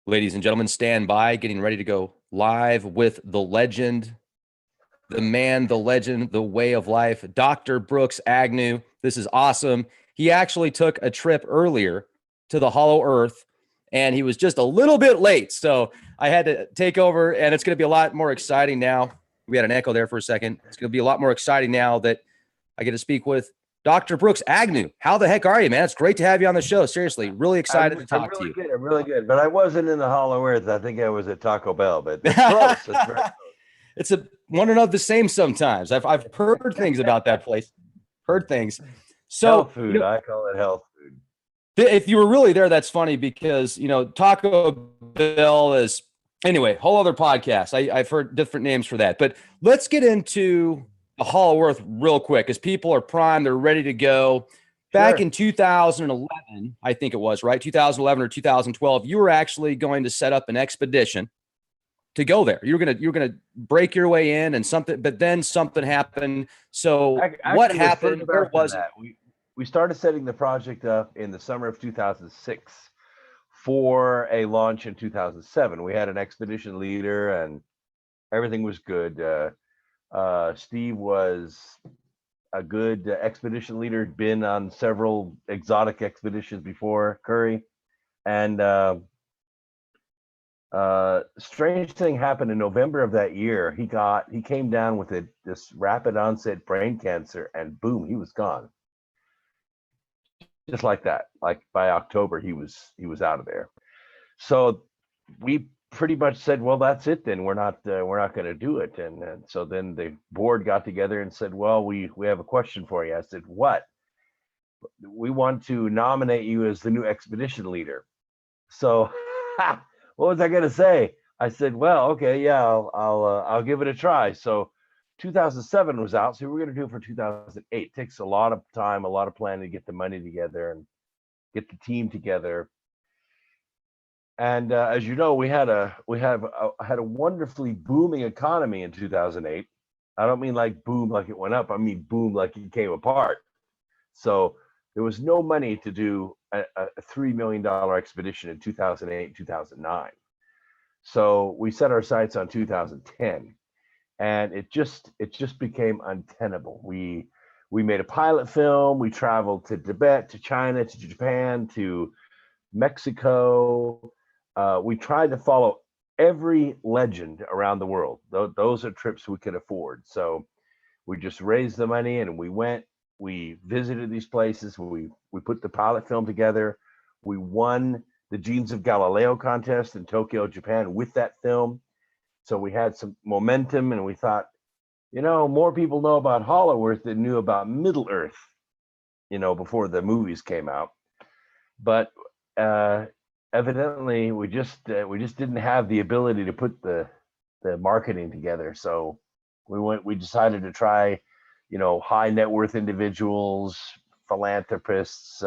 Ladies and gentlemen, stand by, getting ready to go live with the legend, the man, the legend, the way of life, Dr. Brooks Agnew. This is awesome. He actually took a trip earlier to the Hollow Earth, and he was just a little bit late. So I had to take over, and it's going to be a lot more exciting now. We had an echo there for a second. It's going to be a lot more exciting now that I get to speak with Dr. Brooks Agnew. How the heck are you, man? It's great to have you on the show. Seriously, really excited to talk to you. I'm really good. But I wasn't in the Hollow Earth. I think I was at Taco Bell, but it's close. It's very close. It's a one and of the same sometimes. I've heard things about that place. Heard things. So health food. I call it health food. If you were really there, that's funny because, Taco Bell is, anyway, whole other podcast. I've heard different names for that. But let's get into the Hollow Earth real quick because people are primed. They're ready to go. Back in 2011, I think it was, right? 2011 or 2012, you were actually going to set up an expedition to go there. You're gonna break your way in and something, but then something happened. So actually, what happened? Where was it? We started setting the project up in the summer of 2006 for a launch in 2007. We had an expedition leader and everything was good. Steve was a good expedition leader, had been on several exotic expeditions before, Curry. And strange thing happened in November of that year. He came down with this rapid onset brain cancer, and boom, he was gone. Just like that. Like by October, he was out of there. So we pretty much said, well, that's it then. We're not going to do it. And so then the board got together and said, well, we have a question for you. I said, what? We want to nominate you as the new expedition leader. So what was I going to say? I said, well, okay, yeah, I'll give it a try. So 2007 was out, so we were going to do it for 2008. It takes a lot of time, a lot of planning to get the money together and get the team together. And as you know, we had a wonderfully booming economy in 2008. I don't mean like boom like it went up. I mean boom like it came apart. So there was no money to do a $3 million expedition in 2008, 2009. So we set our sights on 2010, and it just became untenable. We made a pilot film. We traveled to Tibet, to China, to Japan, to Mexico. We tried to follow every legend around the world. Those are trips we could afford. So we just raised the money and we went. We visited these places. We put the pilot film together. We won the Genes of Galileo contest in Tokyo, Japan with that film. So we had some momentum, and we thought, more people know about Hollow Earth than knew about Middle Earth, before the movies came out. But evidently we just didn't have the ability to put the marketing together. So we decided to try, high net worth individuals, philanthropists.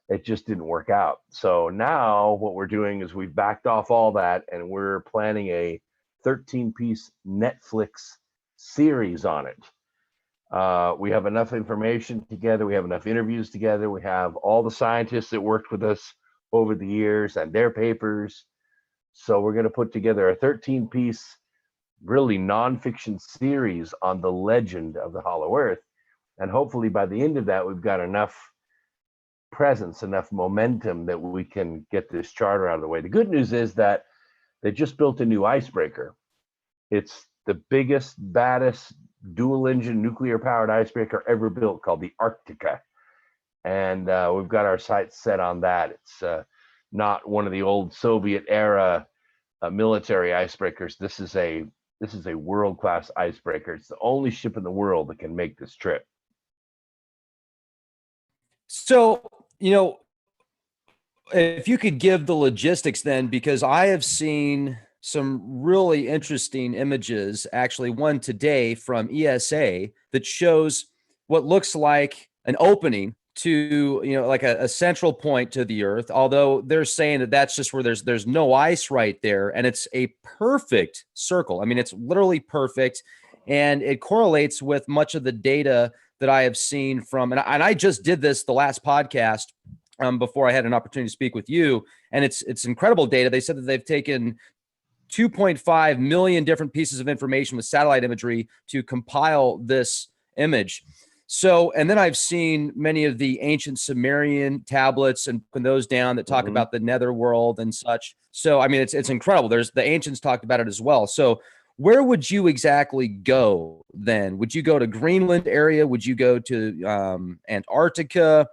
It just didn't work out. So now what we're doing is we've backed off all that, and we're planning a 13-piece Netflix series on it. We have enough information together. We have enough interviews together. We have all the scientists that worked with us over the years and their papers. So we're going to put together a 13-piece, really nonfiction series on the legend of the Hollow Earth. And hopefully by the end of that, we've got enough presence, enough momentum that we can get this charter out of the way. The good news is that they just built a new icebreaker. It's the biggest, baddest dual-engine nuclear-powered icebreaker ever built, called the Antarctica. And we've got our sights set on that. It's not one of the old Soviet-era military icebreakers. This is a world-class icebreaker. It's the only ship in the world that can make this trip. So, if you could give the logistics then, because I have seen some really interesting images, actually one today from ESA that shows what looks like an opening to, like a central point to the Earth, although they're saying that that's just where there's no ice right there. And it's a perfect circle. I mean, it's literally perfect. And it correlates with much of the data that I have seen from, and I just did this the last podcast before I had an opportunity to speak with you, and it's incredible data. They said that they've taken 2.5 million different pieces of information with satellite imagery to compile this image. So, and then I've seen many of the ancient Sumerian tablets and put those down that talk about the netherworld and such. So, I mean, it's incredible. There's the ancients talked about it as well. So, where would you exactly go then? Would you go to Greenland area? Would you go to Antarctica?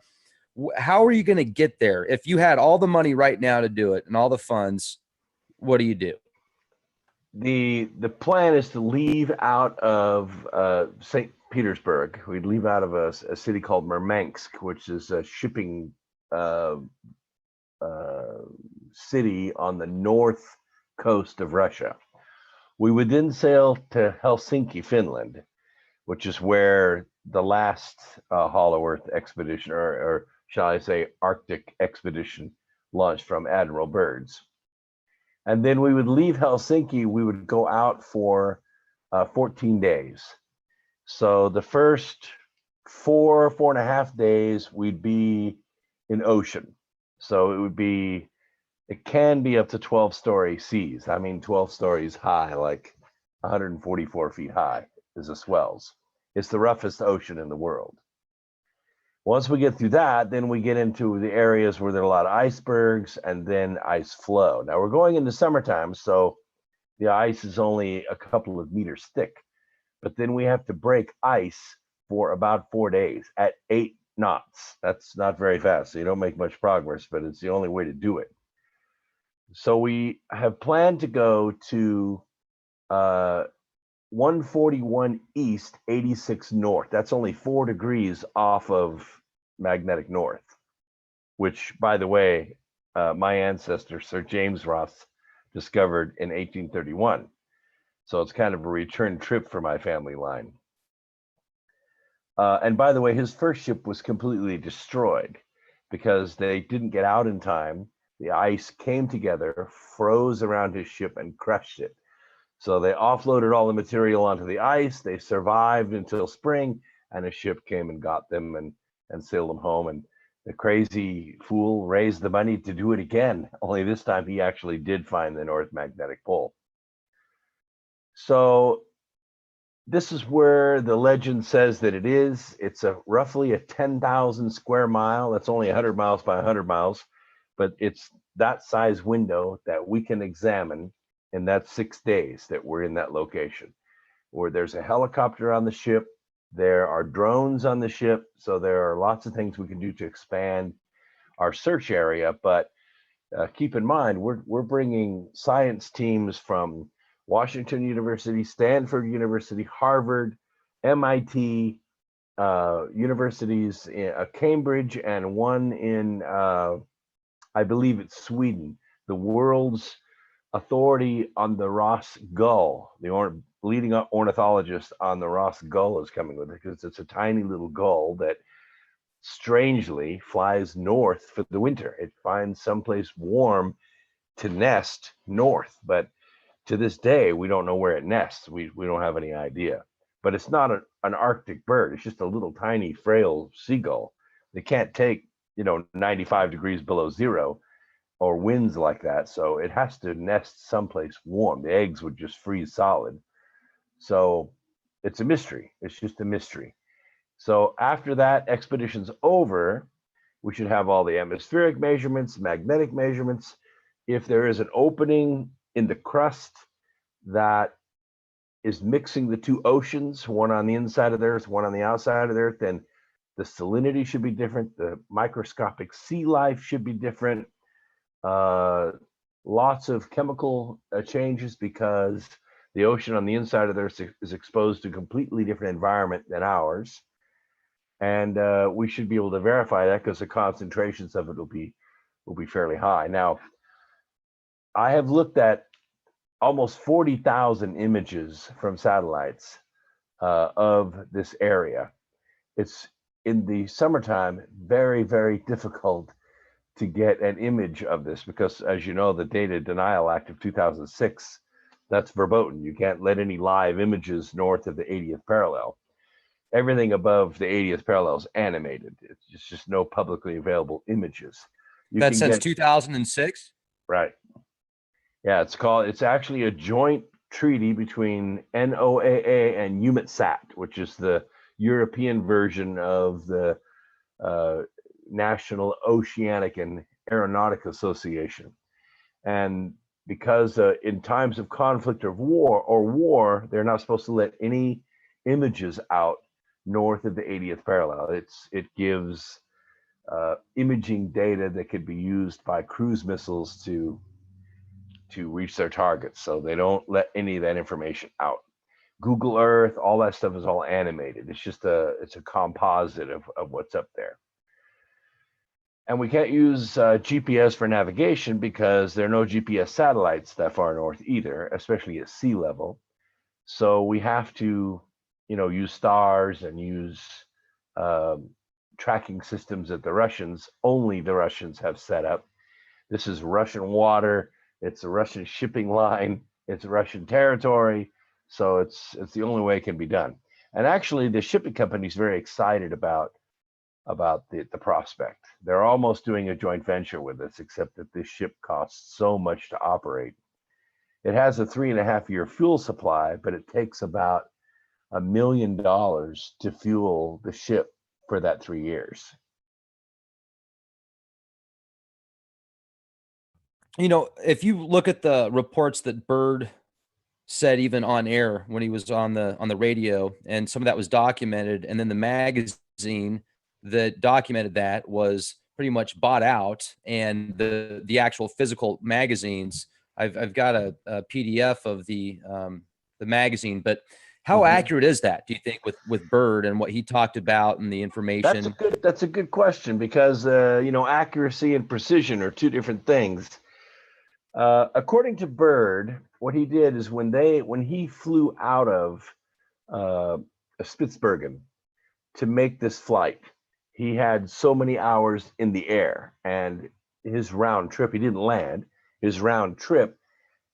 How are you going to get there? If you had all the money right now to do it and all the funds, what do you do? The plan is to leave out of St. Petersburg. We'd leave out of a city called Murmansk, which is a shipping city on the north coast of Russia. We would then sail to Helsinki, Finland, which is where the last Hollow Earth expedition, or shall I say Arctic expedition, launched from Admiral Byrds. And then we would leave Helsinki. We would go out for 14 days. So the first 4.5 days, we'd be in ocean. So it can be up to 12-story seas. I mean, 12 stories high, like 144 feet high is the swells. It's the roughest ocean in the world. Once we get through that, then we get into the areas where there are a lot of icebergs and then ice flow. Now we're going into summertime, so the ice is only a couple of meters thick. But then we have to break ice for about 4 days at 8 knots. That's not very fast, so you don't make much progress, but it's the only way to do it. So we have planned to go to 141 east, 86 north. That's only 4 degrees off of magnetic north, which, by the way, my ancestor, Sir James Ross, discovered in 1831. So it's kind of a return trip for my family line. And by the way, his first ship was completely destroyed because they didn't get out in time. The ice came together, froze around his ship, and crushed it. So they offloaded all the material onto the ice. They survived until spring, and a ship came and got them and sailed them home. And the crazy fool raised the money to do it again. Only this time he actually did find the North Magnetic Pole. So this is where the legend says that it is. It's roughly a 10,000 square mile. That's only 100 miles by 100 miles, but it's that size window that we can examine in that 6 days that we're in that location, where there's a helicopter on the ship. There are drones on the ship. So there are lots of things we can do to expand our search area. But keep in mind, we're bringing science teams from Washington University, Stanford University, Harvard, MIT, universities in Cambridge, and one in, I believe it's Sweden, the world's authority on the Ross gull. The leading ornithologist on the Ross gull is coming with it because it's a tiny little gull that strangely flies north for the winter. It finds someplace warm to nest north, but to this day, we don't know where it nests. We don't have any idea. But it's not an Arctic bird. It's just a little tiny, frail seagull. They can't take, 95 degrees below zero or winds like that. So it has to nest someplace warm. The eggs would just freeze solid. So it's a mystery. It's just a mystery. So after that expedition's over, we should have all the atmospheric measurements, magnetic measurements. If there is an opening in the crust that is mixing the two oceans, one on the inside of the Earth, one on the outside of the Earth, then the salinity should be different. The microscopic sea life should be different. Lots of chemical changes because the ocean on the inside of the Earth is exposed to a completely different environment than ours. And we should be able to verify that because the concentrations of it will be fairly high. Now, I have looked at almost 40,000 images from satellites of this area. It's in the summertime very, very difficult to get an image of this because, as you know, the Data Denial Act of 2006, that's verboten. You can't let any live images north of the 80th parallel. Everything above the 80th parallel is animated. It's just no publicly available images. You That can since get 2006. right. Yeah, it's actually a joint treaty between NOAA and EUMETSAT, which is the European version of the uh, National Oceanic and Aeronautic Association. And because in times of conflict or war, they're not supposed to let any images out north of the 80th parallel. It gives imaging data that could be used by cruise missiles to reach their targets. So they don't let any of that information out. Google Earth, all that stuff is all animated. It's a composite of what's up there. And we can't use GPS for navigation because there are no GPS satellites that far north either, especially at sea level. So we have to, use stars and use tracking systems that only the Russians have set up. This is Russian water. It's a Russian shipping line. It's Russian territory. So it's the only way it can be done. And actually, the shipping company is very excited about the prospect. They're almost doing a joint venture with us, except that this ship costs so much to operate. It has a 3.5 year fuel supply, but it takes about $1 million to fuel the ship for that 3 years. If you look at the reports that Byrd said even on air when he was on the radio, and some of that was documented, and then the magazine that documented that was pretty much bought out, and the actual physical magazines, I've got a PDF of the magazine, but how accurate is that, do you think, with Byrd and what he talked about and the information? That's a good question, because accuracy and precision are two different things. According to Byrd, what he did is when he flew out of Spitsbergen to make this flight, he had so many hours in the air, and his round trip, he didn't land. His round trip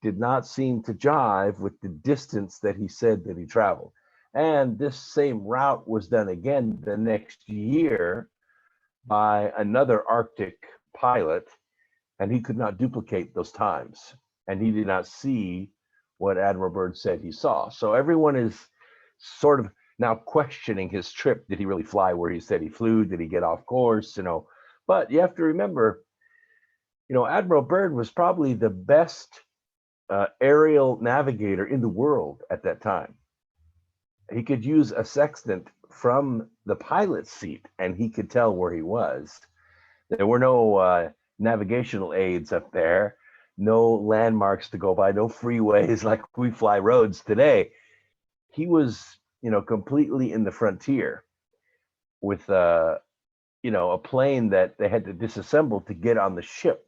did not seem to jive with the distance that he said that he traveled. And this same route was done again the next year by another Arctic pilot, and he could not duplicate those times. And he did not see what Admiral Byrd said he saw. So everyone is sort of now questioning his trip. Did he really fly where he said he flew? Did he get off course? But you have to remember, Admiral Byrd was probably the best aerial navigator in the world at that time. He could use a sextant from the pilot's seat, and he could tell where he was. There were no navigational aids up there, no landmarks to go by, no freeways like we fly roads today. He was, completely in the frontier with, a plane that they had to disassemble to get on the ship.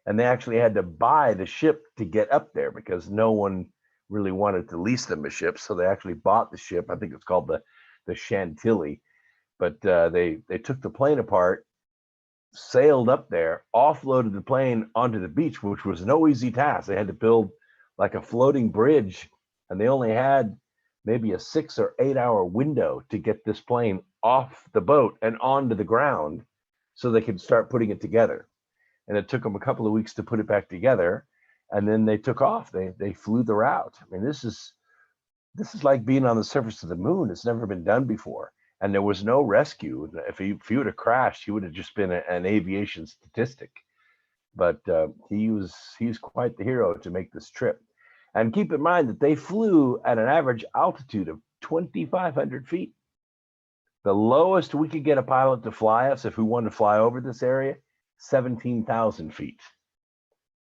And they actually had to buy the ship to get up there because no one really wanted to lease them a ship. So they actually bought the ship. I think it's called the Chantilly. But they took the plane apart, sailed up there, offloaded the plane onto the beach, which was no easy task. They had to build like a floating bridge, and they only had maybe a 6 or 8 hour window to get this plane off the boat and onto the ground so they could start putting it together. And it took them a couple of weeks to put it back together, and then they took off. They flew the route. I mean, this is like being on the surface of the moon. It's never been done before. And there was no rescue. If he would have crashed, he would have just been an aviation statistic. But he's quite the hero to make this trip. And keep in mind that they flew at an average altitude of 2,500 feet. The lowest we could get a pilot to fly us, if we wanted to fly over this area, 17,000 feet.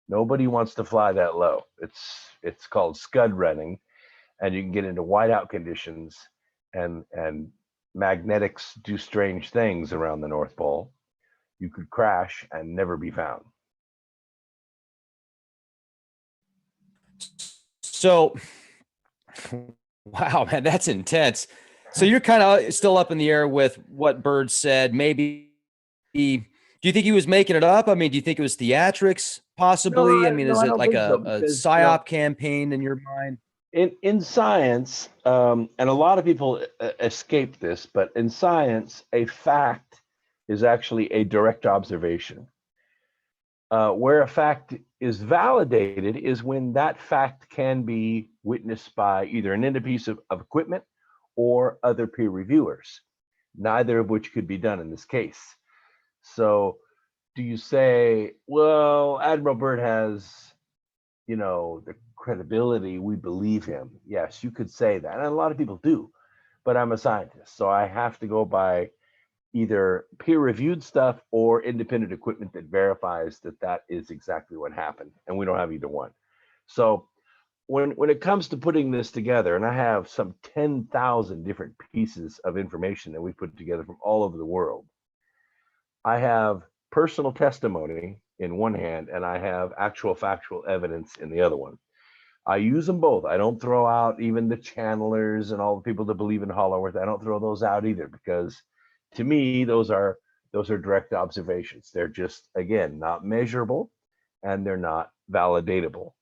Nobody wants to fly that low. It's called scud running, and you can get into whiteout conditions, and magnetics do strange things around the North Pole. You could crash and never be found. So, wow, man, that's intense. So you're kind of still up in the air with what Byrd said. Maybe do you think he was making it up? I mean, do you think it was theatrics possibly? No, I mean, is I it don't like think so, a because, psyop campaign in your mind? In science, and a lot of people escape this, but in science, a fact is actually a direct observation. Where a fact is validated is when that fact can be witnessed by either an independent piece of equipment or other peer reviewers, neither of which could be done in this case. So, do you say, well, Admiral Byrd has, the credibility, we believe him? Yes, you could say that. And a lot of people do, but I'm a scientist, so I have to go by either peer-reviewed stuff or independent equipment that verifies that that is exactly what happened, and we don't have either one. So when it comes to putting this together, and I have some 10,000 different pieces of information that we put together from all over the world, I have personal testimony in one hand, and I have actual factual evidence in the other one. I use them both. I don't throw out even the channelers and all the people that believe in Hollow Earth. I don't throw those out either, because to me, those are direct observations. They're just, again, not measurable, and they're not validatable.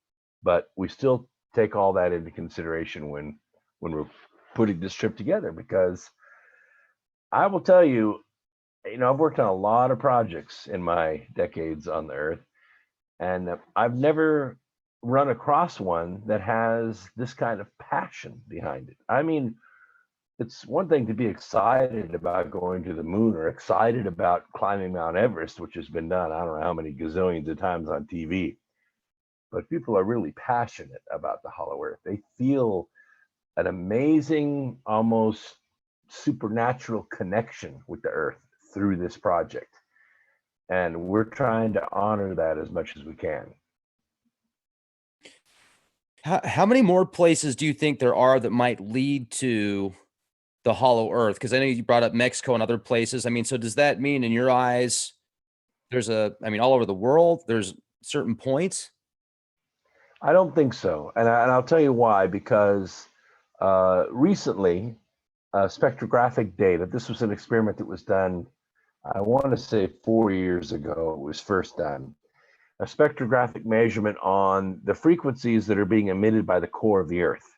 But we still take all that into consideration when we're putting this trip together, because I will tell you, I've worked on a lot of projects in my decades on the Earth, and I've never run across one that has this kind of passion behind it. I mean, it's one thing to be excited about going to the moon or excited about climbing Mount Everest, which has been done, I don't know how many gazillions of times on TV. But people are really passionate about the Hollow Earth. They feel an amazing, almost supernatural connection with the Earth through this project. And we're trying to honor that as much as we can. How many more places do you think there are that might lead to the Hollow Earth? Because I know you brought up Mexico and other places. I mean, so does that mean in your eyes, all over the world, there's certain points? I don't think so. And I'll tell you why, because recently, spectrographic data, this was an experiment that was done, I want to say 4 years ago, it was first done. A spectrographic measurement on the frequencies that are being emitted by the core of the Earth.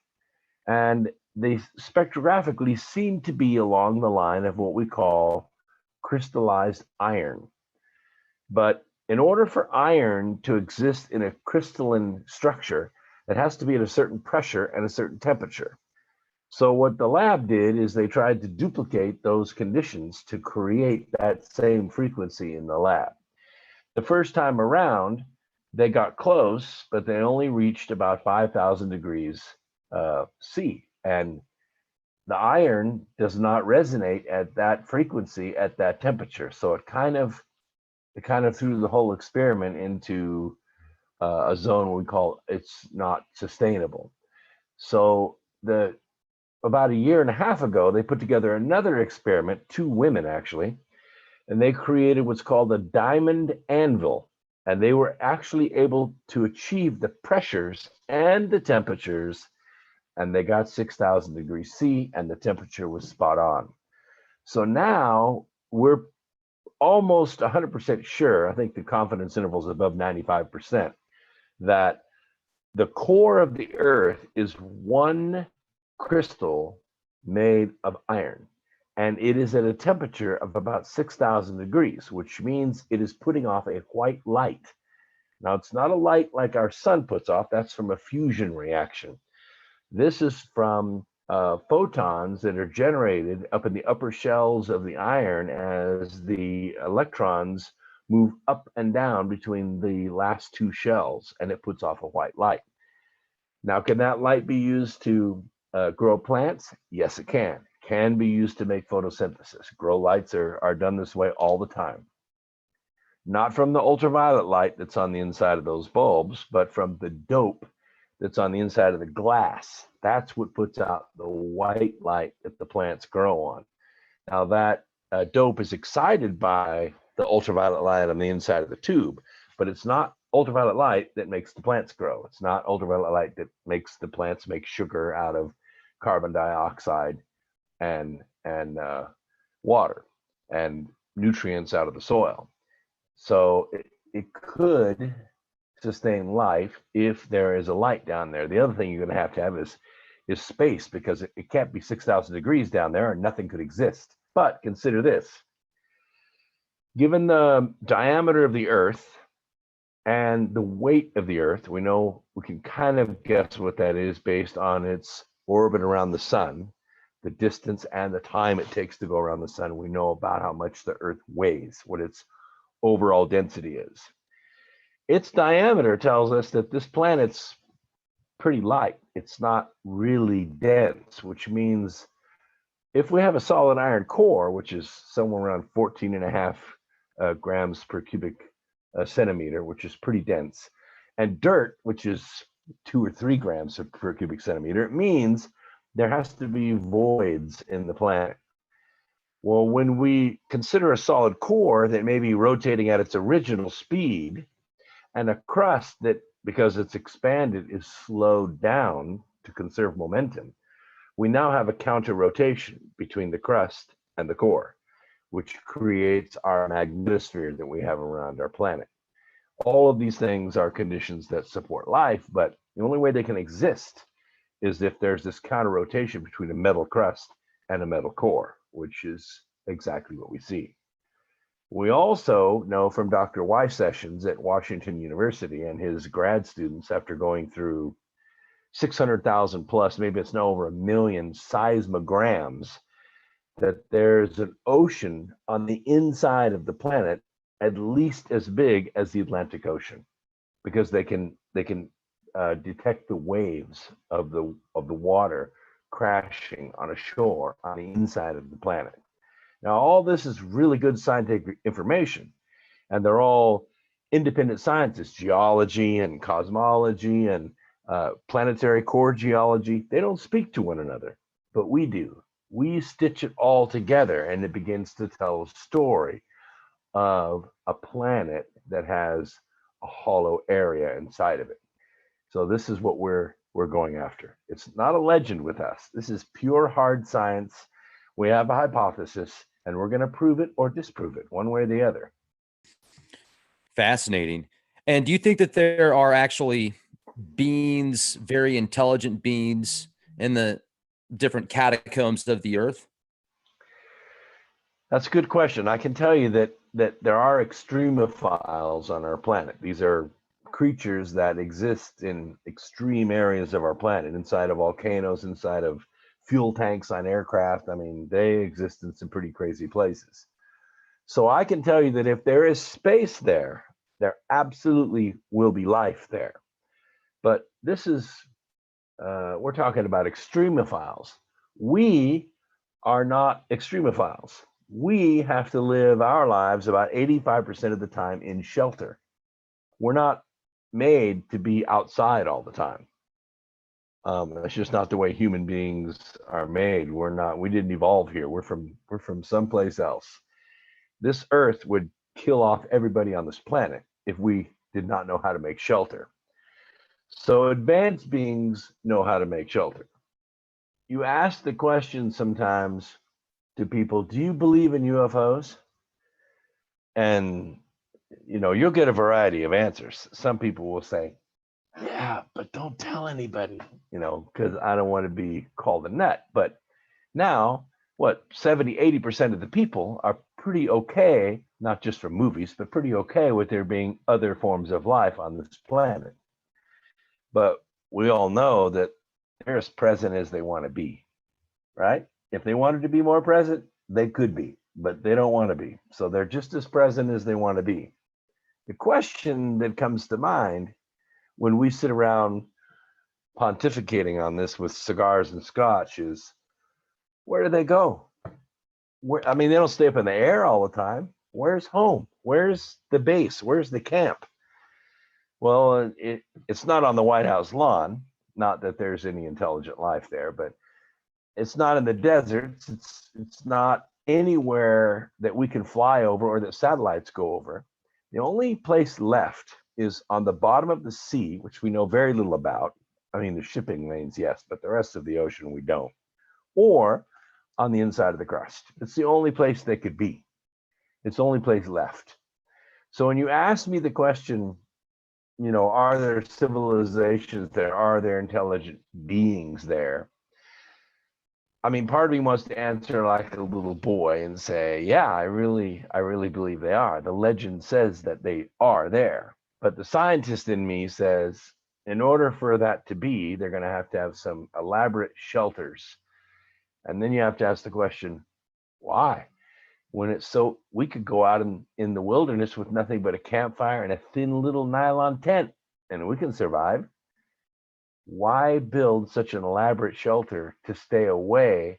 And they spectrographically seem to be along the line of what we call crystallized iron. But in order for iron to exist in a crystalline structure, it has to be at a certain pressure and a certain temperature. So what the lab did is they tried to duplicate those conditions to create that same frequency in the lab. The first time around, they got close, but they only reached about 5,000 degrees C. And the iron does not resonate at that frequency at that temperature. So it kind of threw the whole experiment into a zone we call it's not sustainable. So about a year and a half ago, they put together another experiment, 2 women actually, and they created what's called a diamond anvil. And they were actually able to achieve the pressures and the temperatures, and they got 6,000 degrees C, and the temperature was spot on. So now we're almost 100% sure, I think the confidence interval is above 95%, that the core of the Earth is one crystal made of iron. And it is at a temperature of about 6,000 degrees, which means it is putting off a white light. Now, it's not a light like our sun puts off. That's from a fusion reaction. This is from photons that are generated up in the upper shells of the iron as the electrons move up and down between the last 2 shells, and it puts off a white light. Now, can that light be used to grow plants? Yes, it can. Can be used to make photosynthesis. Grow lights are done this way all the time. Not from the ultraviolet light that's on the inside of those bulbs, but from the dope that's on the inside of the glass. That's what puts out the white light that the plants grow on. Now that dope is excited by the ultraviolet light on the inside of the tube, but it's not ultraviolet light that makes the plants grow. It's not ultraviolet light that makes the plants make sugar out of carbon dioxide and water and nutrients out of the soil. So it could sustain life if there is a light down there. The other thing you're going to have is space, because it can't be 6,000 degrees down there and nothing could exist. But consider this. Given the diameter of the Earth and the weight of the Earth, we know we can kind of guess what that is based on its orbit around the sun, the distance and the time it takes to go around the sun. We know about how much the Earth weighs, what its overall density is. Its diameter tells us that this planet's pretty light. It's not really dense, which means if we have a solid iron core, which is somewhere around 14 and a half grams per cubic centimeter, which is pretty dense, and dirt, which is 2 or 3 grams per cubic centimeter, it means there has to be voids in the planet. Well, when we consider a solid core that may be rotating at its original speed, and a crust that, because it's expanded, is slowed down to conserve momentum, we now have a counter rotation between the crust and the core, which creates our magnetosphere that we have around our planet. All of these things are conditions that support life, but the only way they can exist is if there's this counter rotation between a metal crust and a metal core, which is exactly what we see. We also know from Dr. Y sessions at Washington University and his grad students, after going through 600,000 plus, maybe it's now over 1 million seismograms, that there's an ocean on the inside of the planet at least as big as the Atlantic Ocean, because they can detect the waves of the water crashing on a shore on the inside of the planet. Now, all this is really good scientific information, and they're all independent scientists, geology and cosmology and planetary core geology. They don't speak to one another, but we do. We stitch it all together, and it begins to tell a story of a planet that has a hollow area inside of it. So this is what we're going after. It's not a legend with us. This is pure hard science. We have a hypothesis, and we're going to prove it or disprove it one way or the other. Fascinating. And do you think that there are actually beings, very intelligent beings, in the different catacombs of the Earth? That's a good question. I can tell you that there are extremophiles on our planet. These are creatures that exist in extreme areas of our planet, inside of volcanoes, inside of fuel tanks on aircraft. I mean, they exist in some pretty crazy places. So I can tell you that if there is space there, there absolutely will be life there. But this is, we're talking about extremophiles. We are not extremophiles. We have to live our lives about 85% of the time in shelter. We're not made to be outside all the time. That's just not the way human beings are made. We didn't evolve here. We're from someplace else. This Earth would kill off everybody on this planet if we did not know how to make shelter. So advanced beings know how to make shelter. You ask the question sometimes to people, do you believe in UFOs? And you'll get a variety of answers. Some people will say, yeah, but don't tell anybody, because I don't want to be called a nut. But now, 70-80% of the people are pretty okay, not just from movies, but pretty okay with there being other forms of life on this planet. But we all know that they're as present as they want to be, right? If they wanted to be more present, they could be, but they don't want to be. So they're just as present as they want to be. The question that comes to mind when we sit around pontificating on this with cigars and scotch is, where do they go? They don't stay up in the air all the time. Where's home? Where's the base? Where's the camp? Well, it's not on the White House lawn. Not that there's any intelligent life there, but it's not in the deserts. It's not anywhere that we can fly over or that satellites go over. The only place left is on the bottom of the sea, which we know very little about. I mean, the shipping lanes, yes, but the rest of the ocean we don't. Or on the inside of the crust. It's the only place they could be. It's the only place left. So when you ask me the question, are there civilizations there? Are there intelligent beings there? I mean, part of me wants to answer like a little boy and say, yeah, I really believe they are. The legend says that they are there. But the scientist in me says, in order for that to be, they're going to have some elaborate shelters. And then you have to ask the question, why? When it's so, we could go out in the wilderness with nothing but a campfire and a thin little nylon tent, and we can survive. Why build such an elaborate shelter to stay away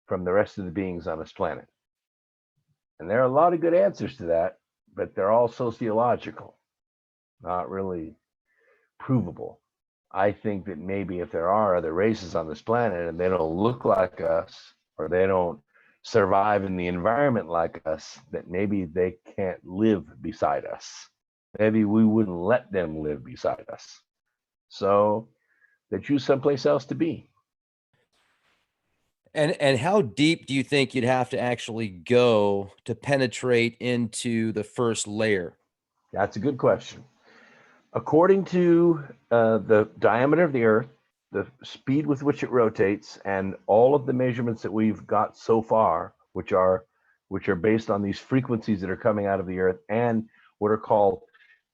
from the rest of the beings on this planet? And there are a lot of good answers to that, but they're all sociological, not really provable. I think that maybe if there are other races on this planet and they don't look like us, or they don't survive in the environment like us, that maybe they can't live beside us. Maybe we wouldn't let them live beside us. So they choose someplace else to be. And how deep do you think you'd have to actually go to penetrate into the first layer? That's a good question. According to the diameter of the Earth, the speed with which it rotates, and all of the measurements that we've got so far, which are based on these frequencies that are coming out of the Earth, and what are called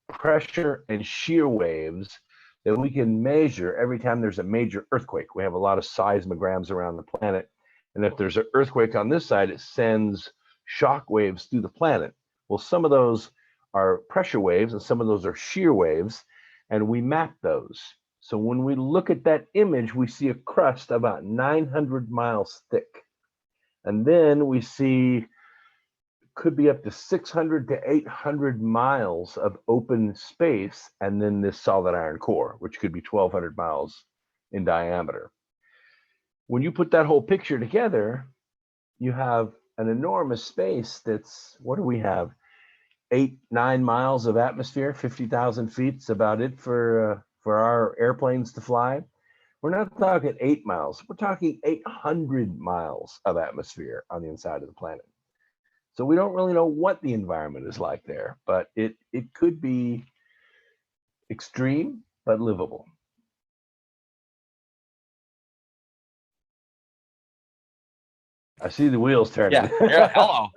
pressure and shear waves that we can measure every time there's a major earthquake. We have a lot of seismograms around the planet, and if there's an earthquake on this side, it sends shock waves through the planet. Well, some of those are pressure waves and some of those are shear waves, and we map those. So when we look at that image, we see a crust about 900 miles thick. And then we see could be up to 600 to 800 miles of open space, and then this solid iron core, which could be 1,200 miles in diameter. When you put that whole picture together, you have an enormous space that's, what do we have? 8-9 miles of atmosphere, 50,000 feet. It's about it for our airplanes to fly. We're not talking 8 miles. We're talking 800 miles of atmosphere on the inside of the planet. So we don't really know what the environment is like there, but it could be extreme but livable. I see the wheels turning. Yeah. Hello.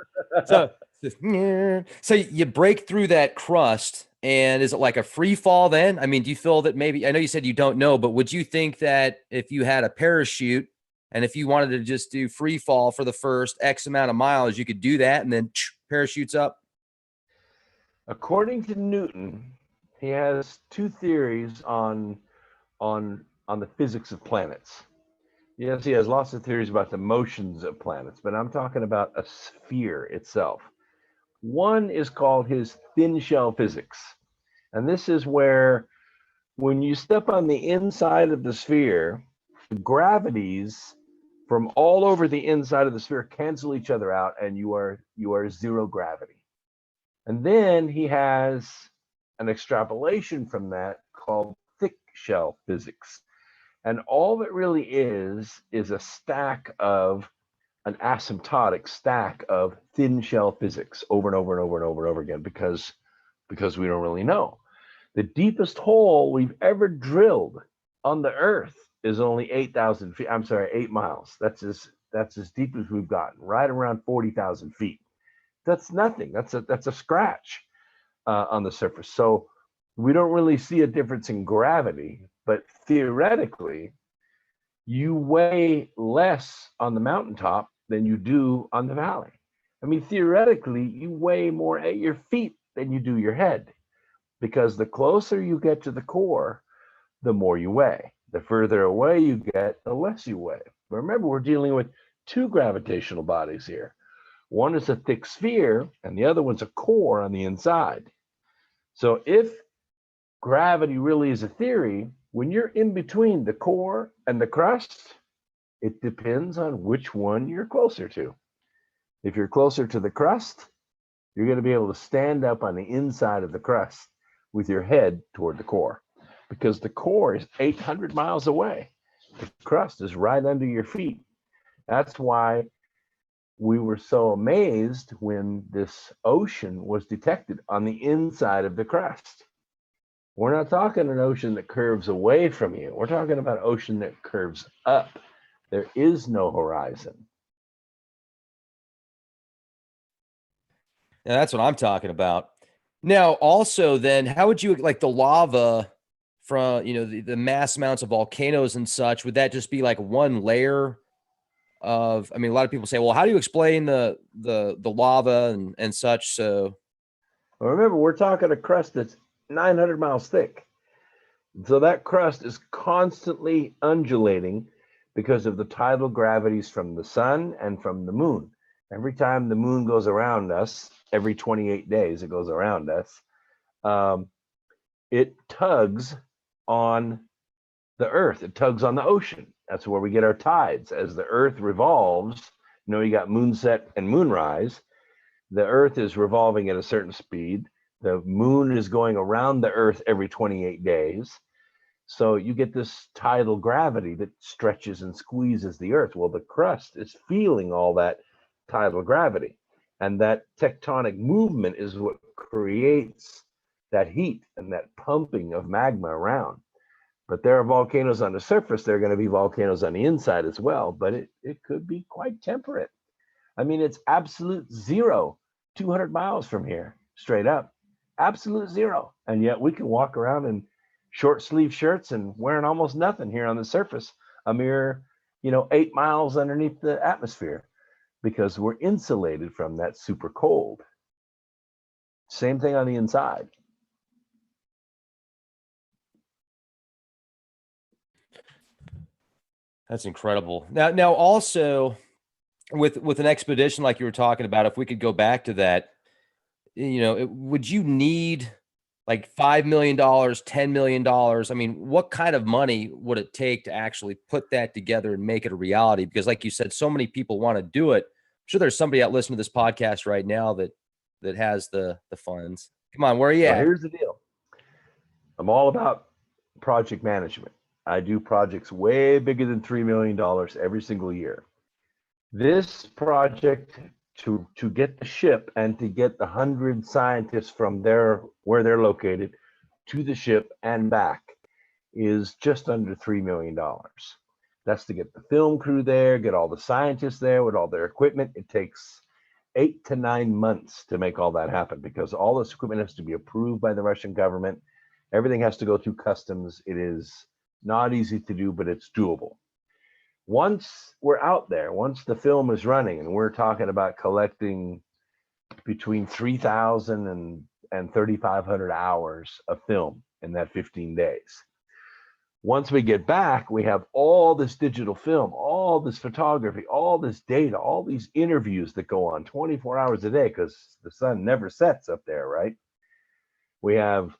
So you break through that crust, and is it like a free fall then? I mean, do you feel that maybe, I know you said you don't know, but would you think that if you had a parachute and if you wanted to just do free fall for the first X amount of miles, you could do that and then parachutes up? According to Newton, he has two theories on the physics of planets. Yes, he has lots of theories about the motions of planets, but I'm talking about a sphere itself. One is called his thin shell physics. And this is where when you step on the inside of the sphere, the gravities from all over the inside of the sphere cancel each other out, and you are zero gravity. And then he has an extrapolation from that called thick shell physics. And all that really is a stack of an asymptotic stack of thin shell physics over and over and over and over and over again, because we don't really know. The deepest hole we've ever drilled on the Earth is only 8,000 feet. I'm sorry, 8 miles. That's as deep as we've gotten, right around 40,000 feet. That's nothing. That's a scratch on the surface. So we don't really see a difference in gravity, but theoretically, you weigh less on the mountaintop than you do on the valley. I mean, theoretically, you weigh more at your feet than you do your head, because the closer you get to the core, the more you weigh. The further away you get, the less you weigh. But remember, we're dealing with two gravitational bodies here. One is a thick sphere, and the other one's a core on the inside. So if gravity really is a theory, when you're in between the core and the crust, it depends on which one you're closer to. If you're closer to the crust, you're going to be able to stand up on the inside of the crust with your head toward the core, because the core is 800 miles away. The crust is right under your feet. That's why we were so amazed when this ocean was detected on the inside of the crust. We're not talking an ocean that curves away from you. We're talking about an ocean that curves up. There is no horizon. Yeah, that's what I'm talking about. Now, also, then, how would you like the lava from, the mass amounts of volcanoes and such? Would that just be like one layer of, I mean, a lot of people say, well, how do you explain the lava and such? So, Well, remember, we're talking a crust that's 900 miles thick. So that crust is constantly undulating because of the tidal gravities from the sun and from the moon. Every time the moon goes around us, every 28 days it goes around us, um, it tugs on the earth, it tugs on the ocean. That's where we get our tides. As the earth revolves, you got moonset and moonrise. The earth is revolving at a certain speed. The moon is going around the earth every 28 days. So you get this tidal gravity that stretches and squeezes the earth. Well, the crust is feeling all that tidal gravity. And that tectonic movement is what creates that heat and that pumping of magma around. But there are volcanoes on the surface. There are going to be volcanoes on the inside as well, but it could be quite temperate. I mean, it's absolute zero, 200 miles from here, straight up, absolute zero. And yet we can walk around in short sleeve shirts and wearing almost nothing here on the surface, a mere, 8 miles underneath the atmosphere, because we're insulated from that super cold. Same thing on the inside. that's incredible. Now also with an expedition like you were talking about, if we could go back to that, would you need like $5 million, $10 million? I mean, what kind of money would it take to actually put that together and make it a reality? Because, like you said, so many people want to do it. I'm sure there's somebody out listening to this podcast right now that has the funds. Come on, where are you Well, at? here's the deal. I'm all about project management. I do projects way bigger than $3 million every single year. This project to get the ship and to get the 100 scientists from where they're located to the ship and back is just under $3 million. That's to get the film crew there, get all the scientists there with all their equipment. It takes 8 to 9 months to make all that happen because all this equipment has to be approved by the Russian government. Everything has to go through customs. It is not easy to do, but it's doable. Once we're out there, once the film is running, and we're talking about collecting between 3,000 and 3,500 hours of film in that 15 days. Once we get back, we have all this digital film, all this photography, all this data, all these interviews that go on 24 hours a day because the sun never sets up there, right? We have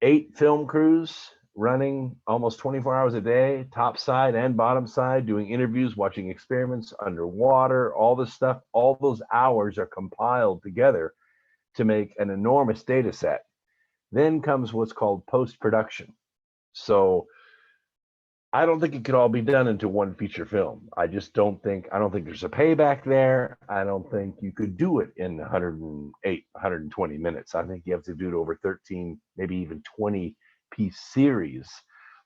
8 film crews running almost 24 hours a day, top side and bottom side, doing interviews, watching experiments underwater, all this stuff. All those hours are compiled together to make an enormous data set. Then comes what's called post-production. So I don't think it could all be done into one feature film. I don't think there's a payback there. I don't think you could do it in 108, 120 minutes. I think you have to do it over 13, maybe even 20-piece series,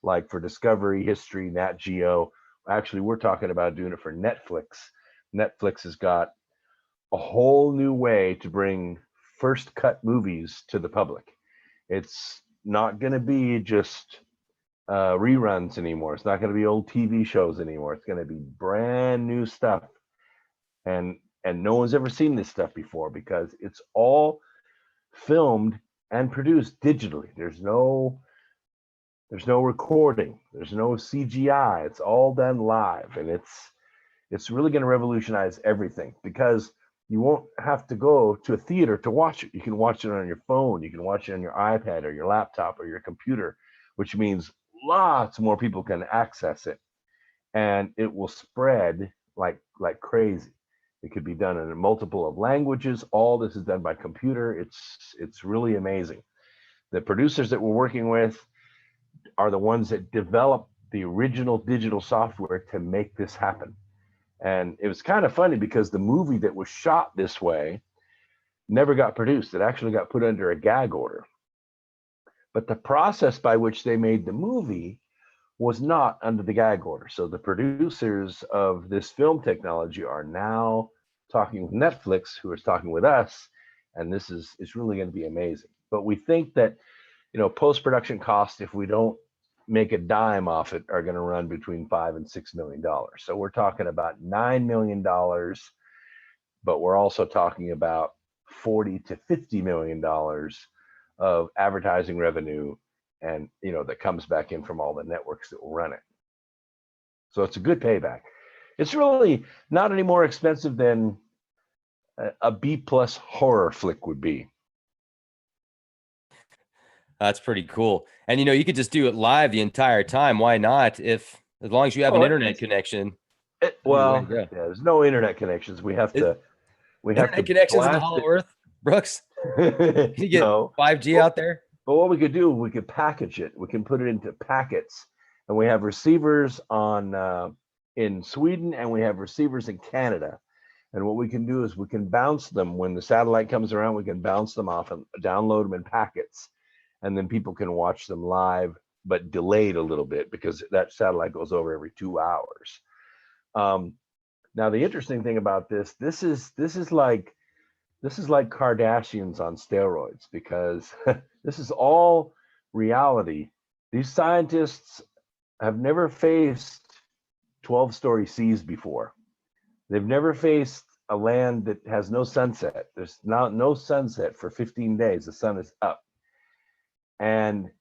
like for Discovery, History, Nat Geo. Actually, we're talking about doing it for Netflix. Netflix has got a whole new way to bring first cut movies to the public. It's not going to be just reruns anymore. It's not going to be old TV shows anymore. It's going to be brand new stuff, and no one's ever seen this stuff before because it's all filmed and produced digitally. There's no recording. There's no CGI. It's all done live, and it's really going to revolutionize everything because you won't have to go to a theater to watch it. You can watch it on your phone. You can watch it on your iPad or your laptop or your computer, which means lots more people can access it, and it will spread like crazy. It could be done in a multiple of languages. All this is done by computer. It's really amazing. The producers that we're working with are the ones that develop the original digital software to make this happen. And it was kind of funny because the movie that was shot this way never got produced. It actually got put under a gag order. But the process by which they made the movie was not under the gag order. So the producers of this film technology are now talking with Netflix, who is talking with us, and this is really going to be amazing. But we think that, post-production costs, if we don't make a dime off it, are going to run between $5 and $6 million. So we're talking about $9 million, but we're also talking about $40 to $50 million of advertising revenue, and that comes back in from all the networks that will run it. So it's a good payback. It's really not any more expensive than a B+ horror flick would be. That's pretty cool. And you could just do it live the entire time. Why not? As long as you have an internet connection. There's no internet connections. We have to connections in the Hollow Earth, Brooks. Can you get 5G out there? But what we could do, we could package it. We can put it into packets, and we have receivers in Sweden, and we have receivers in Canada. And what we can do is we can bounce them when the satellite comes around. We can bounce them off and download them in packets, and then people can watch them live, but delayed a little bit because that satellite goes over every 2 hours. Now the interesting thing about this is like Kardashians on steroids, because this is all reality. These scientists have never faced 12-story seas before. They've never faced a land that has no sunset. There's no sunset for 15 days. The sun is up. And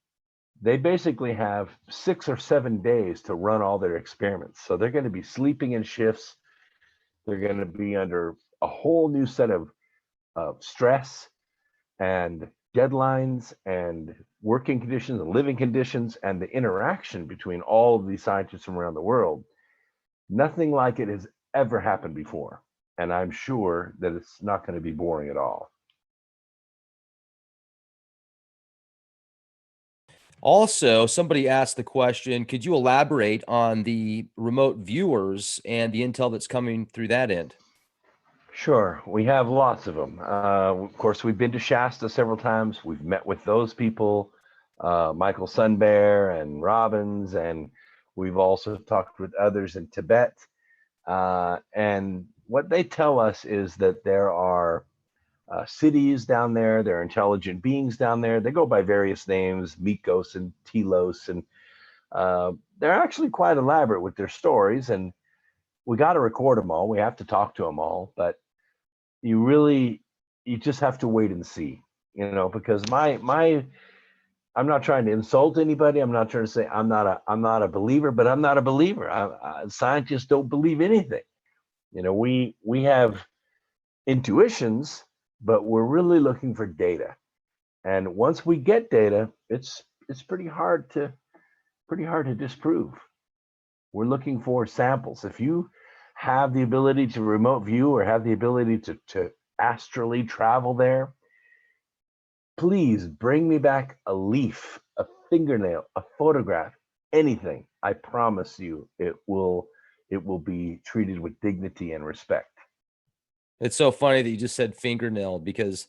they basically have 6 or 7 days to run all their experiments. So they're going to be sleeping in shifts. They're going to be under a whole new set of stress and deadlines and working conditions and living conditions, and the interaction between all of these scientists from around the world. Nothing like it has ever happened before. And I'm sure that it's not going to be boring at all. Also, somebody asked the question, could you elaborate on the remote viewers and the intel that's coming through that end? Sure. We have lots of them. Of course, we've been to Shasta several times. We've met with those people, Michael Sunbear and Robbins, and we've also talked with others in Tibet. And what they tell us is that there are cities down there. There are intelligent beings down there. They go by various names, Mikos and Telos, and they're actually quite elaborate with their stories. And we got to record them all. We have to talk to them all, but you just have to wait and see, because I'm not trying to insult anybody. I'm not trying to say I'm not a believer, but I'm not a believer. Scientists don't believe anything. We have intuitions, but we're really looking for data. And once we get data, it's pretty hard to disprove. We're looking for samples. If you have the ability to remote view or have the ability to astrally travel there, please bring me back a leaf, a fingernail, a photograph, anything. I promise you it will be treated with dignity and respect. It's so funny that you just said fingernail, because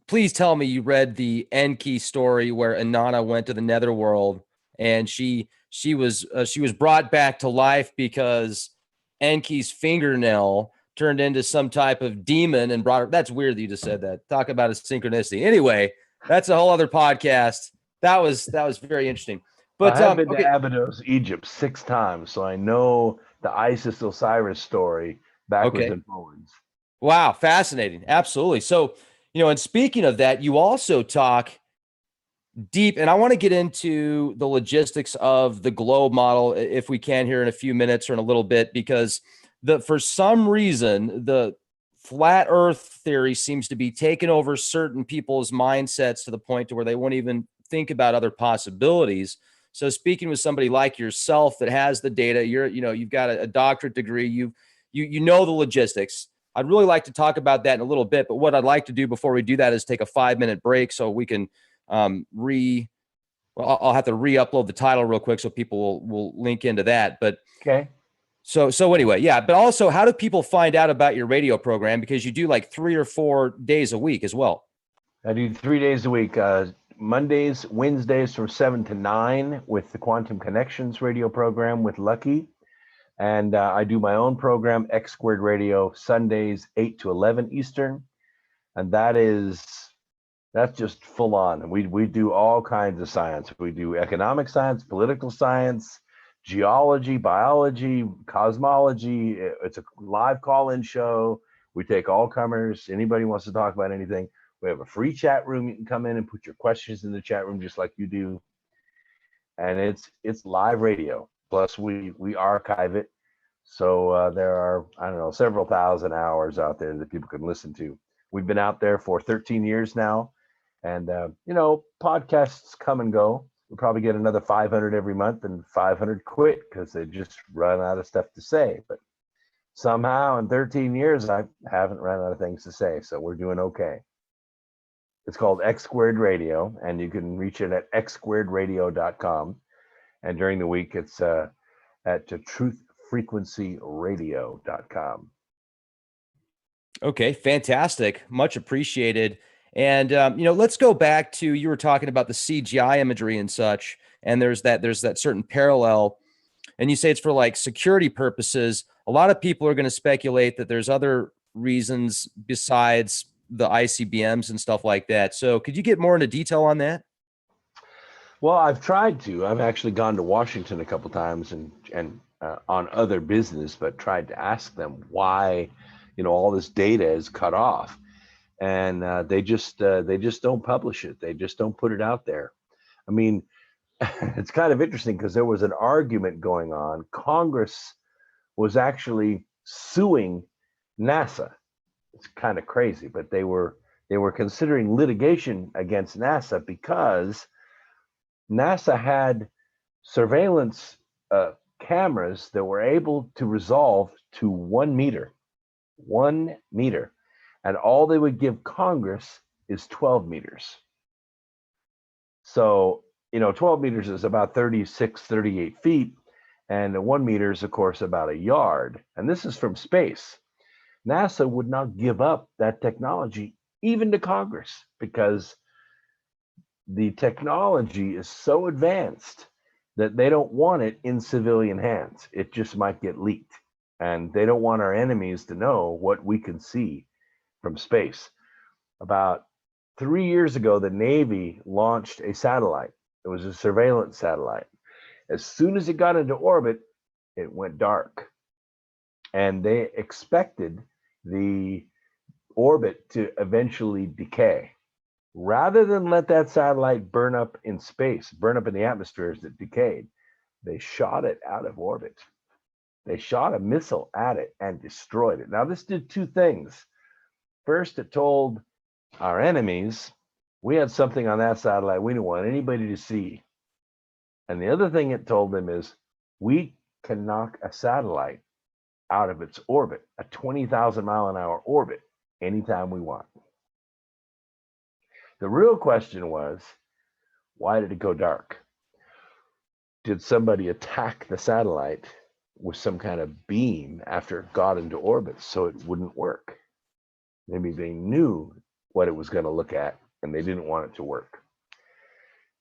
please tell me you read the Enki story where Inanna went to the netherworld and she was brought back to life because Enki's fingernail turned into some type of demon and brought her. That's weird that you just said that. Talk about a synchronicity. Anyway, that's a whole other podcast. That was very interesting. But I have been to Abydos, Egypt 6 times, so I know the Isis Osiris story backwards and forwards. Wow, fascinating. Absolutely. So, and speaking of that, you also talk deep, and I want to get into the logistics of the globe model if we can here in a few minutes or in a little bit, because for some reason, the flat earth theory seems to be taking over certain people's mindsets to the point to where they won't even think about other possibilities. So speaking with somebody like yourself that has the data, you've got a doctorate degree, you know the logistics. I'd really like to talk about that in a little bit, but what I'd like to do before we do that is take a 5-minute break so we can I'll have to re-upload the title real quick so people will link into that. But okay. So anyway, yeah. But also, how do people find out about your radio program? Because you do like 3 or 4 days a week as well. I do 3 days a week. Mondays, Wednesdays from 7 to 9 with the Quantum Connections radio program with Lucky. And I do my own program, X Squared Radio, Sundays, 8 to 11 Eastern. And that's just full on. We do all kinds of science. We do economic science, political science, geology, biology, cosmology. It's a live call-in show. We take all comers. Anybody wants to talk about anything. We have a free chat room. You can come in and put your questions in the chat room just like you do. And it's live radio. Plus we archive it. So there are, I don't know, several thousand hours out there that people can listen to. We've been out there for 13 years now. And, podcasts come and go. We'll probably get another 500 every month, and 500 quit because they just run out of stuff to say. But somehow in 13 years, I haven't run out of things to say. So we're doing okay. It's called X Squared Radio, and you can reach it at xsquaredradio.com. And during the week, it's at truthfrequencyradio.com. Okay, fantastic. Much appreciated. And, let's go back to, you were talking about the CGI imagery and such, and there's that certain parallel, and you say it's for like security purposes. A lot of people are going to speculate that there's other reasons besides the ICBMs and stuff like that. So could you get more into detail on that? Well, I've tried to. I've actually gone to Washington a couple times and on other business, but tried to ask them why, all this data is cut off. And they just don't publish it. They just don't put it out there. I mean, it's kind of interesting because there was an argument going on. Congress was actually suing NASA. It's kind of crazy, but they were considering litigation against NASA because NASA had surveillance cameras that were able to resolve to 1 meter. 1 meter. And all they would give Congress is 12 meters. So, 12 meters is about 36, 38 feet. And 1 meter is, of course, about a yard. And this is from space. NASA would not give up that technology, even to Congress, because the technology is so advanced that they don't want it in civilian hands. It just might get leaked. And they don't want our enemies to know what we can see from space. About 3 years ago, the Navy launched a satellite. It was a surveillance satellite. As soon as it got into orbit, it went dark. And they expected the orbit to eventually decay. Rather than let that satellite burn up in space, burn up in the atmosphere as it decayed, they shot it out of orbit. They shot a missile at it and destroyed it. Now, this did two things. First, it told our enemies, we had something on that satellite we didn't want anybody to see. And the other thing it told them is, we can knock a satellite out of its orbit, a 20,000 mile an hour orbit, anytime we want. The real question was, why did it go dark? Did somebody attack the satellite with some kind of beam after it got into orbit so it wouldn't work? Maybe they knew what it was going to look at and they didn't want it to work.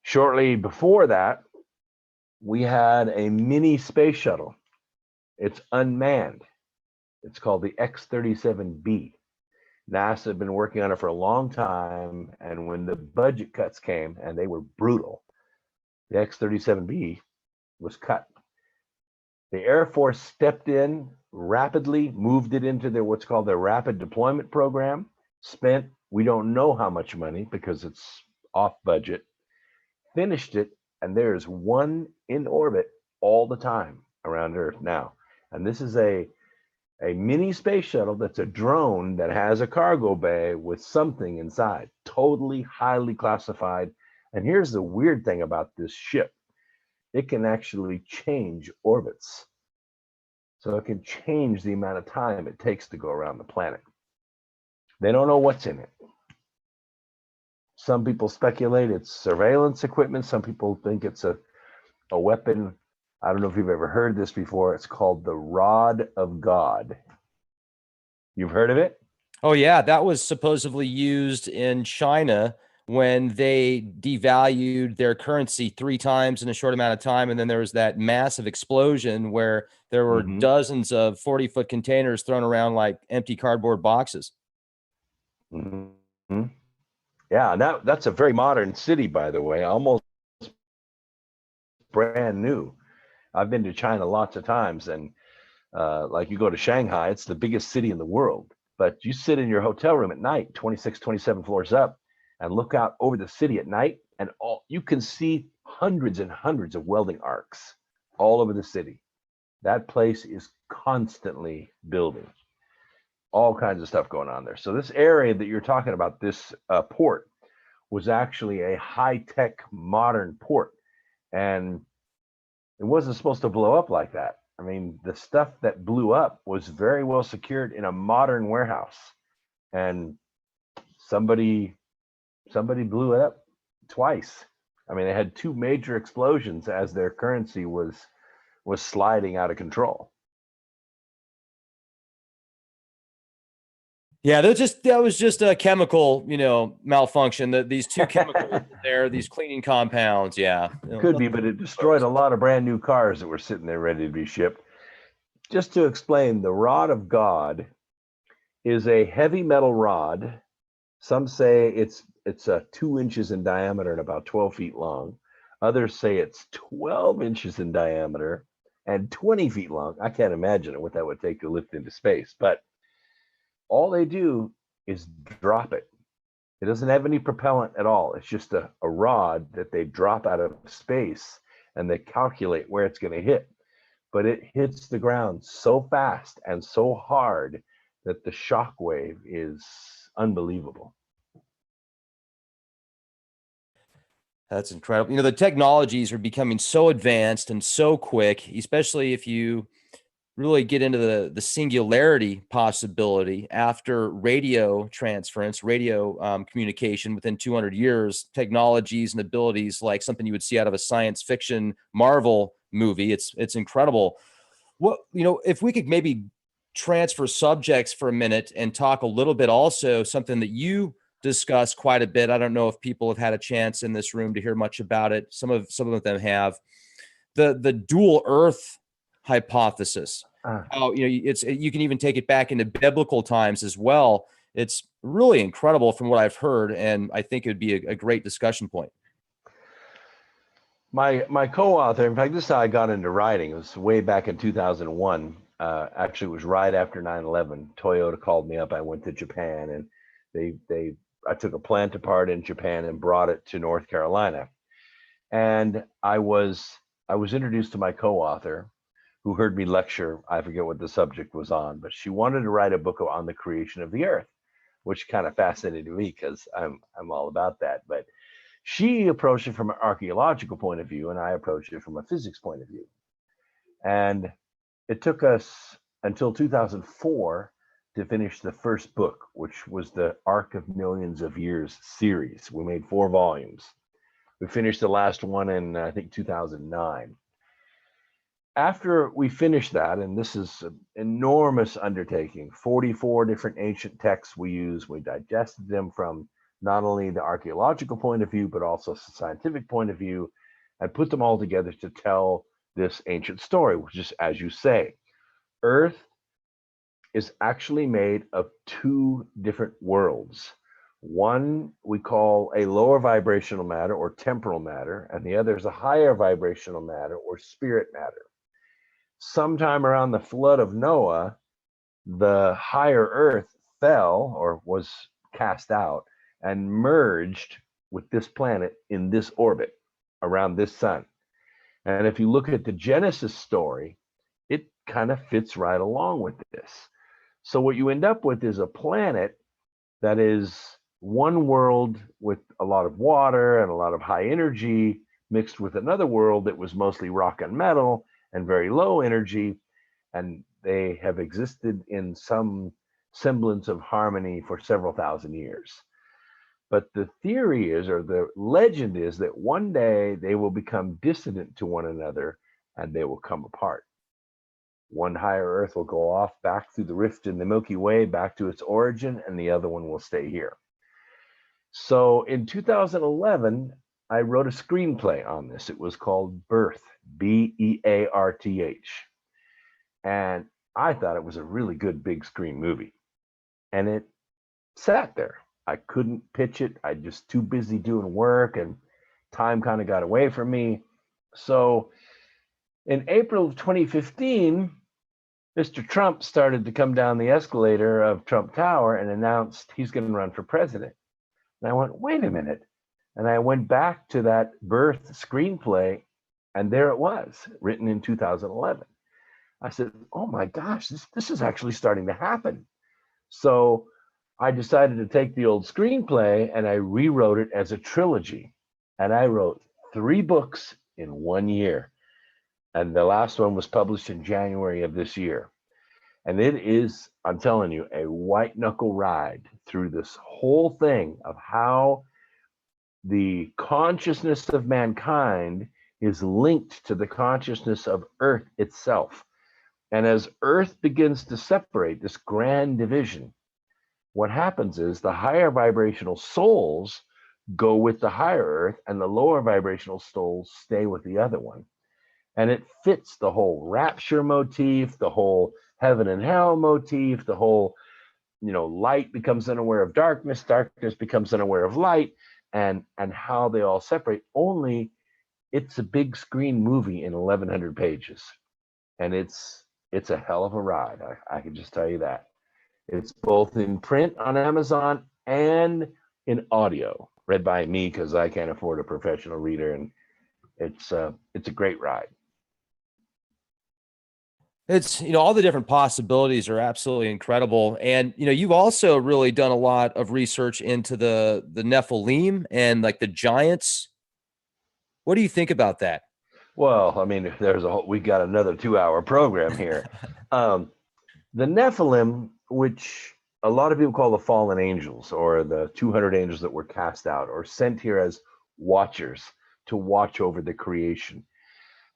Shortly before that, we had a mini space shuttle. It's unmanned. It's called the X-37B. NASA had been working on it for a long time, and when the budget cuts came, and they were brutal, the X-37B was cut. The Air Force stepped in rapidly, moved it into their what's called their rapid deployment program, spent we don't know how much money because it's off budget, finished it, and there's one in orbit all the time around Earth now. And this is a mini space shuttle that's a drone that has a cargo bay with something inside, totally highly classified. And here's the weird thing about this ship. It can actually change orbits. So it can change the amount of time it takes to go around the planet. They don't know what's in it. Some people speculate it's surveillance equipment. Some people think it's a weapon. I don't know if you've ever heard this before. It's called the Rod of God. You've heard of it? Oh, yeah. That was supposedly used in China when they devalued their currency 3 times in a short amount of time. And then there was that massive explosion where there were Mm-hmm. dozens of 40-foot containers thrown around like empty cardboard boxes. Mm-hmm. Yeah, and that's a very modern city, by the way, almost brand new. I've been to China lots of times, and like you go to Shanghai, it's the biggest city in the world. But you sit in your hotel room at night, 26, 27 floors up, and look out over the city at night, and all you can see hundreds and hundreds of welding arcs all over the city. That place is constantly building, all kinds of stuff going on there. So this area that you're talking about, this port, was actually a high-tech modern port, and it wasn't supposed to blow up like that. I mean, the stuff that blew up was very well secured in a modern warehouse, and somebody blew it up twice. I mean, they had two major explosions as their currency was sliding out of control. Yeah, that was just a chemical, malfunction. That these two chemicals there, these cleaning compounds. Yeah, Could be, but it destroyed a lot of brand new cars that were sitting there ready to be shipped. Just to explain, the rod of God is a heavy metal rod. Some say it's 2 inches in diameter and about 12 feet long. Others say it's 12 inches in diameter and 20 feet long. I can't imagine what that would take to lift into space, but all they do is drop it. It doesn't have any propellant at all. It's just a rod that they drop out of space, and they calculate where it's going to hit. But it hits the ground so fast and so hard that the shock wave is unbelievable. That's incredible. The technologies are becoming so advanced and so quick, especially if you really get into the singularity possibility after radio transference, radio communication within 200 years, technologies and abilities like something you would see out of a science fiction Marvel movie. It's incredible. What, if we could maybe transfer subjects for a minute and talk a little bit also something that you discuss quite a bit. I don't know if people have had a chance in this room to hear much about it. Some of them have. The dual Earth hypothesis. How you can even take it back into biblical times as well. It's really incredible from what I've heard, and I think it would be a great discussion point. My co-author, in fact, this is how I got into writing. It was way back in 2001. Actually, it was right after 9/11. Toyota called me up. I went to Japan, and I took a plant apart in Japan and brought it to North Carolina. And I was introduced to my co-author, who heard me lecture. I forget what the subject was on, but she wanted to write a book on the creation of the Earth, which kind of fascinated me because I'm all about that. But she approached it from an archaeological point of view, and I approached it from a physics point of view. And it took us until 2004 to finish the first book, which was the Arc of Millions of Years series. We made 4 volumes. We finished the last one in, I think, 2009. After we finished that, and this is an enormous undertaking, 44 different ancient texts we used. We digested them from not only the archaeological point of view, but also the scientific point of view, and put them all together to tell this ancient story, which is, as you say, Earth is actually made of 2 different worlds. One we call a lower vibrational matter or temporal matter, and the other is a higher vibrational matter or spirit matter. Sometime around the flood of Noah, the higher Earth fell or was cast out and merged with this planet in this orbit around this sun. And if you look at the Genesis story, it kind of fits right along with this. So what you end up with is a planet that is one world with a lot of water and a lot of high energy mixed with another world that was mostly rock and metal and very low energy. And they have existed in some semblance of harmony for several thousand years. But the theory is, or the legend is, that one day they will become dissident to one another and they will come apart. One higher Earth will go off back through the rift in the Milky Way, back to its origin, and the other one will stay here. So in 2011, I wrote a screenplay on this. It was called Birth, Bearth. And I thought it was a really good big screen movie. And it sat there. I couldn't pitch it. I just too busy doing work and time kind of got away from me. So in April of 2015, Mr. Trump started to come down the escalator of Trump Tower and announced he's going to run for president. And I went, wait a minute. And I went back to that Birth screenplay, and there it was, written in 2011. I said, oh my gosh, this is actually starting to happen. So I decided to take the old screenplay and I rewrote it as a trilogy. And I wrote 3 books in 1 year. And the last one was published in January of this year. And it is, I'm telling you, a white knuckle ride through this whole thing of how the consciousness of mankind is linked to the consciousness of Earth itself. And as Earth begins to separate, this grand division, what happens is the higher vibrational souls go with the higher Earth and the lower vibrational souls stay with the other one. And it fits the whole rapture motif, the whole heaven and hell motif, the whole, light becomes unaware of darkness, darkness becomes unaware of light, and how they all separate. Only it's a big screen movie in 1,100 pages. And it's a hell of a ride. I can just tell you that. It's both in print on Amazon and in audio, read by me because I can't afford a professional reader, and it's a great ride. It's, all the different possibilities are absolutely incredible. And, you've also really done a lot of research into the Nephilim and like the giants. What do you think about that? Well, I mean, we got another 2-hour program here. The Nephilim, which a lot of people call the fallen angels, or the 200 angels that were cast out or sent here as watchers to watch over the creation.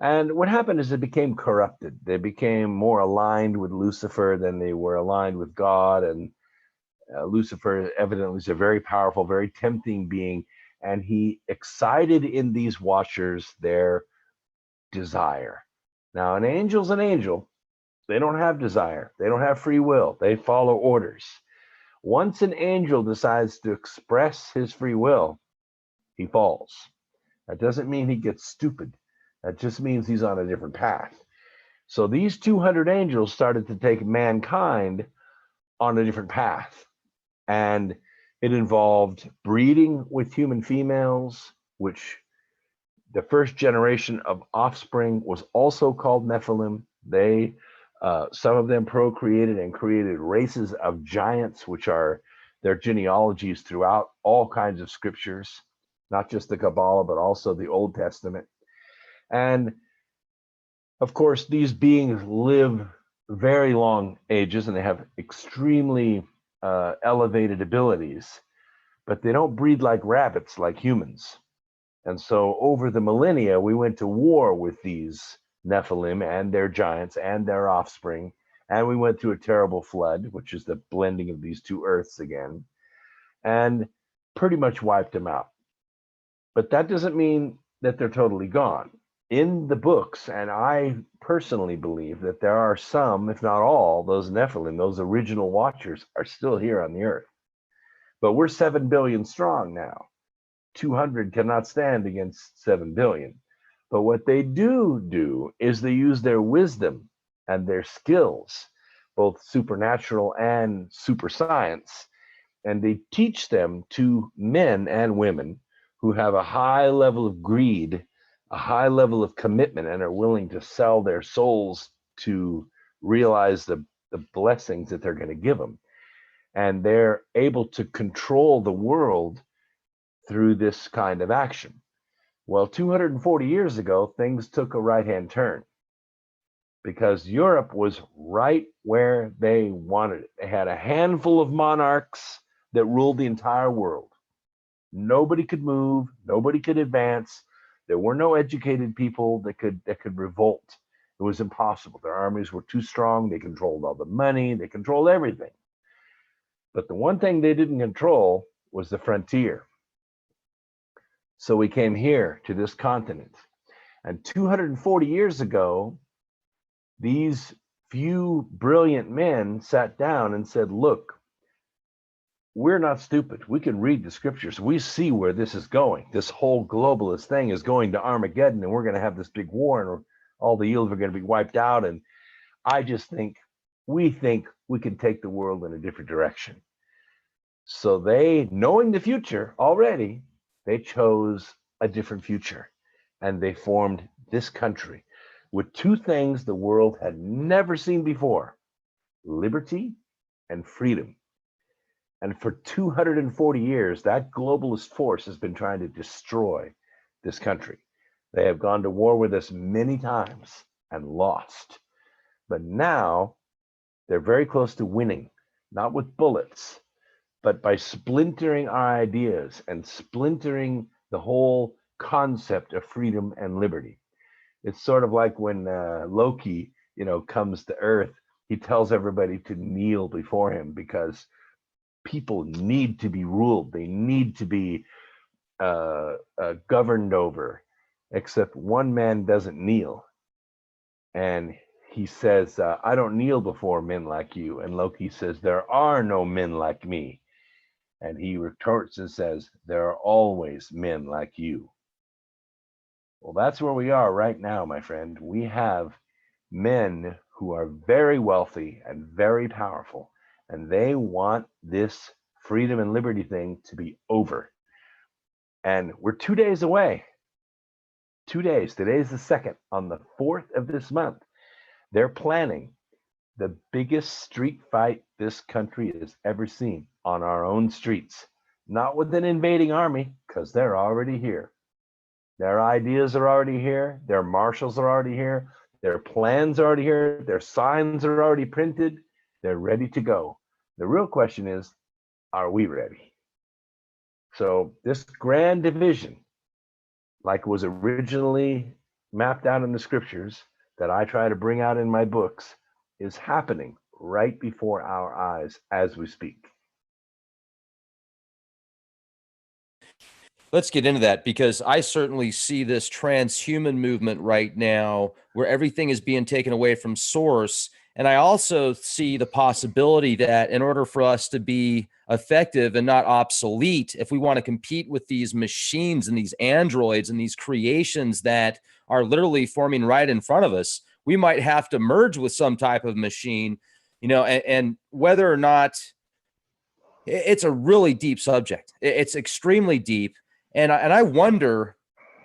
And what happened is it became corrupted. They became more aligned with Lucifer than they were aligned with God. And Lucifer evidently is a very powerful, very tempting being. And he excited in these watchers their desire. Now, an angel's an angel. They don't have desire. They don't have free will. They follow orders. Once an angel decides to express his free will, he falls. That doesn't mean he gets stupid. That just means he's on a different path. So these 200 angels started to take mankind on a different path. And it involved breeding with human females, which the first generation of offspring was also called Nephilim. Some of them procreated and created races of giants, which are their genealogies throughout all kinds of scriptures, not just the Kabbalah, but also the Old Testament. And of course, these beings live very long ages and they have extremely elevated abilities, but they don't breed like rabbits, like humans. And so over the millennia, we went to war with these Nephilim and their giants and their offspring. And we went through a terrible flood, which is the blending of these two earths again, and pretty much wiped them out. But that doesn't mean that they're totally gone. In the books, and I personally believe that there are some, if not all, those Nephilim, those original watchers, are still here on the earth. But we're 7 billion strong now. 200 cannot stand against 7 billion. But what they do is they use their wisdom and their skills, both supernatural and super science, and they teach them to men and women who have a high level of greed, a high level of commitment, and are willing to sell their souls to realize the blessings that they're going to give them. And they're able to control the world through this kind of action. Well, 240 years ago, things took a right-hand turn because Europe was right where they wanted it. They had a handful of monarchs that ruled the entire world. Nobody could move, nobody could advance. There were no educated people that could revolt. It was impossible. Their armies were too strong. They controlled all the money. They controlled everything. But the one thing they didn't control was the frontier. So we came here to this continent. And 240 years ago, these few brilliant men sat down and said, look, we're not stupid. We can read the scriptures. We see where this is going. This whole globalist thing is going to Armageddon, and we're going to have this big war, and all the yields are going to be wiped out. And I just think we can take the world in a different direction. So they, knowing the future already, they chose a different future, and they formed this country with two things the world had never seen before: liberty and freedom. And for 240 years, that globalist force has been trying to destroy this country. They have gone to war with us many times and lost. But now they're very close to winning, not with bullets, but by splintering our ideas and splintering the whole concept of freedom and liberty. It's sort of like when Loki, comes to Earth, he tells everybody to kneel before him because people need to be ruled. They need to be governed over, except one man doesn't kneel. And he says, I don't kneel before men like you. And Loki says, there are no men like me. And he retorts and says, there are always men like you. Well, that's where we are right now, my friend. We have men who are very wealthy and very powerful, and they want this freedom and liberty thing to be over. And we're 2 days away. 2 days. Today's the 2nd. On the 4th of this month, they're planning the biggest street fight this country has ever seen on our own streets. Not with an invading army, because they're already here. Their ideas are already here. Their marshals are already here. Their plans are already here. Their signs are already printed. They're ready to go. The real question is, are we ready? So this grand division, like was originally mapped out in the scriptures that I try to bring out in my books, is happening right before our eyes as we speak. Let's get into that, because I certainly see this transhuman movement right now where everything is being taken away from source. And I also see the possibility that in order for us to be effective and not obsolete, if we want to compete with these machines and these androids and these creations that are literally forming right in front of us, we might have to merge with some type of machine, and whether or not, it's a really deep subject. It's extremely deep. And I wonder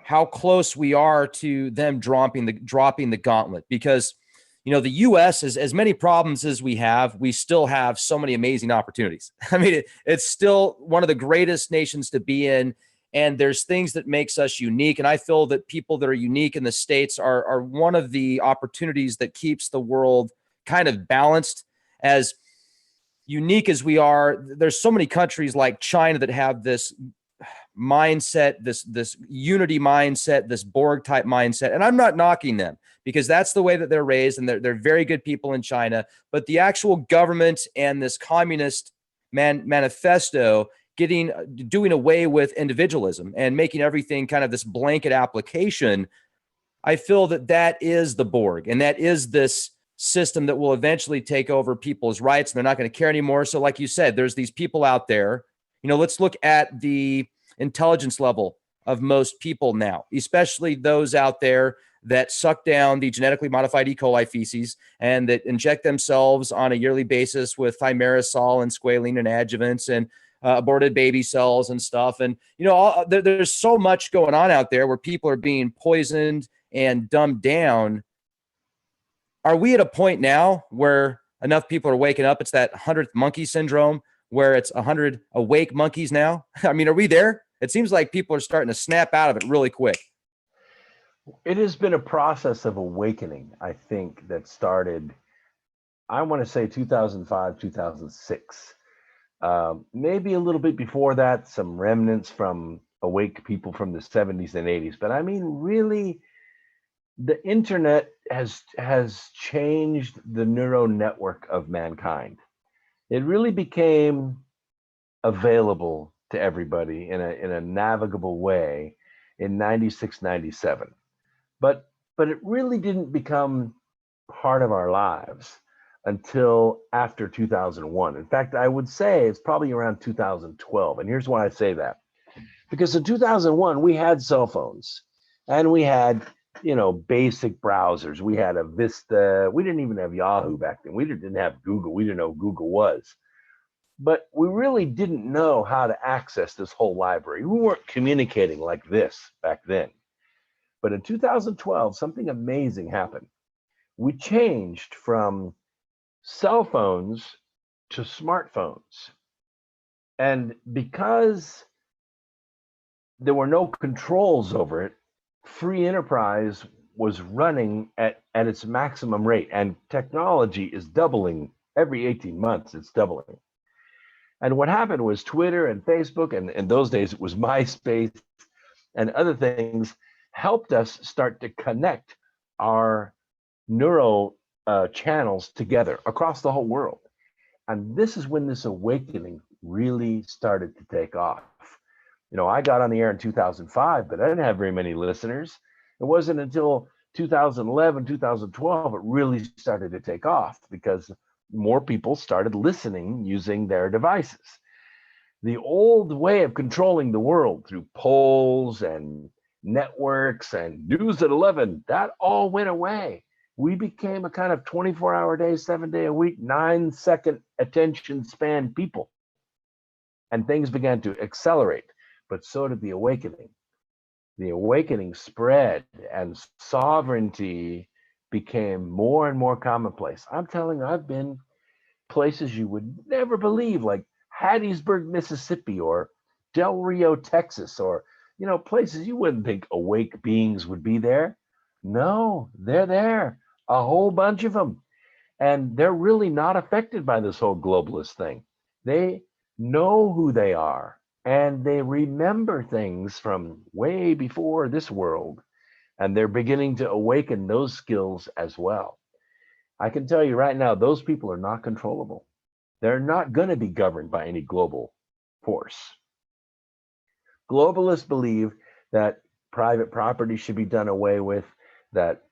how close we are to them dropping the gauntlet, because the U.S. is, as many problems as we still have so many amazing opportunities. I mean, it's still one of the greatest nations to be in, and there's things that makes us unique. And I feel that people that are unique in the States are one of the opportunities that keeps the world kind of balanced. As unique as we are, there's so many countries like China that have this mindset, this unity mindset, this Borg type mindset. And I'm not knocking them, because that's the way that they're raised, and they're very good people in China. But the actual government and this communist manifesto doing away with individualism and making everything kind of this blanket application, I feel that is the Borg, and that is this system that will eventually take over people's rights, and they're not going to care anymore. So like you said, there's these people out there, let's look at the intelligence level of most people now, especially those out there that suck down the genetically modified E. coli feces and that inject themselves on a yearly basis with thimerosal and squalene and adjuvants and aborted baby cells and stuff. And, there's so much going on out there where people are being poisoned and dumbed down. Are we at a point now where enough people are waking up? It's that 100th monkey syndrome, where it's 100 awake monkeys now. I mean, are we there? It seems like people are starting to snap out of it really quick. It has been a process of awakening, I think, that started, I want to say 2005, 2006. Maybe a little bit before that, some remnants from awake people from the 70s and 80s. But I mean, really, the internet has changed the neural network of mankind. It really became available to everybody in a navigable way. in 96, 97. But it really didn't become part of our lives until after 2001. In fact, I would say it's probably around 2012. And here's why I say that. Because in 2001, we had cell phones and we had, basic browsers. We had a Vista. We didn't even have Yahoo back then. We didn't have Google. We didn't know who Google was. But we really didn't know how to access this whole library. We weren't communicating like this back then. But in 2012, something amazing happened. We changed from cell phones to smartphones. And because there were no controls over it, free enterprise was running at its maximum rate. And technology is doubling every 18 months, it's doubling. And what happened was Twitter and Facebook, and in those days it was MySpace and other things, helped us start to connect our neural channels together across the whole world. And this is when this awakening really started to take off. I got on the air in 2005, but I didn't have very many listeners. It wasn't until 2011, 2012, it really started to take off because more people started listening using their devices. The old way of controlling the world through polls and networks and news at 11, that all went away. We became a kind of 24-hour day, 7-day a week, 9-second attention span people. And things began to accelerate, but so did the awakening. The awakening spread and sovereignty became more and more commonplace. I'm telling you, I've been places you would never believe, like Hattiesburg, Mississippi, or Del Rio, Texas, or places you wouldn't think awake beings would be there. No, they're there, a whole bunch of them. And they're really not affected by this whole globalist thing. They know who they are, and they remember things from way before this world, and they're beginning to awaken those skills as well. I can tell you right now, those people are not controllable. They're not going to be governed by any global force. Globalists believe that private property should be done away with, that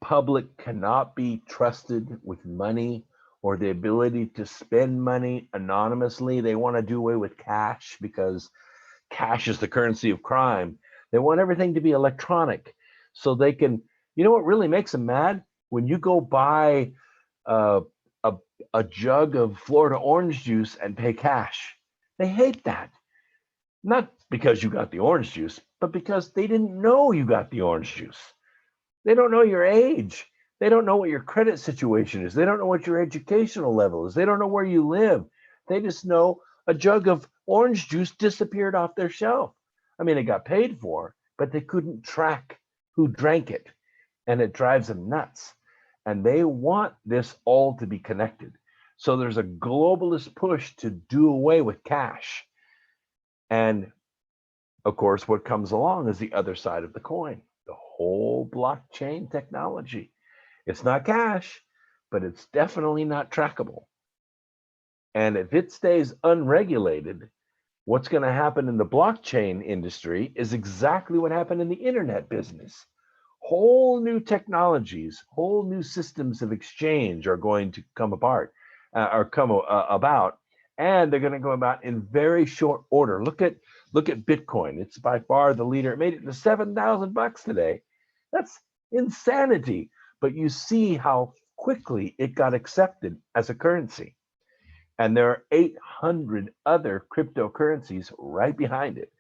public cannot be trusted with money or the ability to spend money anonymously. They want to do away with cash because cash is the currency of crime. They want everything to be electronic so they can, what really makes them mad? When you go buy a jug of Florida orange juice and pay cash. They hate that. Not because you got the orange juice, but because they didn't know you got the orange juice. They don't know your age. They don't know what your credit situation is. They don't know what your educational level is. They don't know where you live. They just know a jug of orange juice disappeared off their shelf. I mean, it got paid for, but they couldn't track who drank it. And it drives them nuts. And they want this all to be connected. So there's a globalist push to do away with cash. And of course, what comes along is the other side of the coin, the whole blockchain technology. It's not cash, but it's definitely not trackable. And if it stays unregulated, what's going to happen in the blockchain industry is exactly what happened in the internet business. Whole new technologies, whole new systems of exchange are going to come about, and they're going to go about in very short order. Look at Bitcoin. It's by far the leader. It made it to $7,000 today. That's insanity. But you see how quickly it got accepted as a currency. And there are 800 other cryptocurrencies right behind it.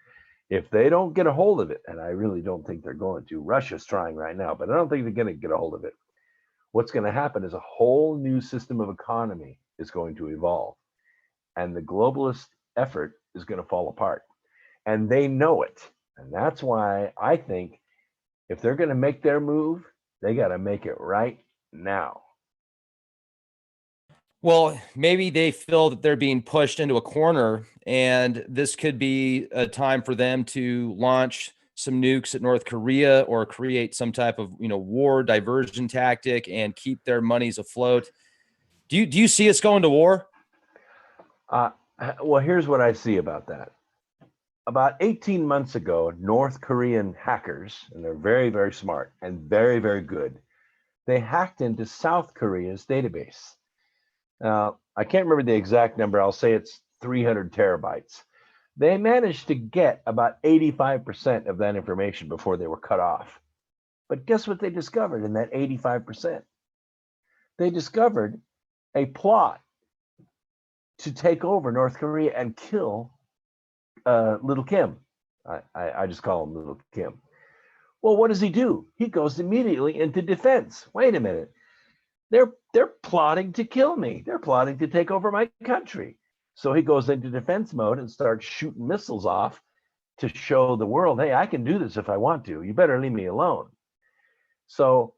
If they don't get a hold of it, and I really don't think they're going to, Russia's trying right now, but I don't think they're going to get a hold of it. What's going to happen is a whole new system of economy is going to evolve. And the globalist effort is going to fall apart. And they know it. And that's why I think if they're going to make their move, they got to make it right now. Well, maybe they feel that they're being pushed into a corner, and this could be a time for them to launch some nukes at North Korea or create some type of, war diversion tactic and keep their monies afloat. Do you see us going to war? Well, here's what I see about that. about 18 months ago, North Korean hackers, and they're very, very smart and very, very good, they hacked into South Korea's database. I can't remember the exact number. I'll say it's 300 terabytes. They managed to get about 85% of that information before they were cut off. But guess what they discovered in that 85%? They discovered a plot to take over North Korea and kill Little Kim. I just call him Little Kim. Well, what does he do? He goes immediately into defense. Wait a minute. They're plotting to kill me. They're plotting to take over my country. So he goes into defense mode and starts shooting missiles off to show the world, hey, I can do this if I want to. You better leave me alone. So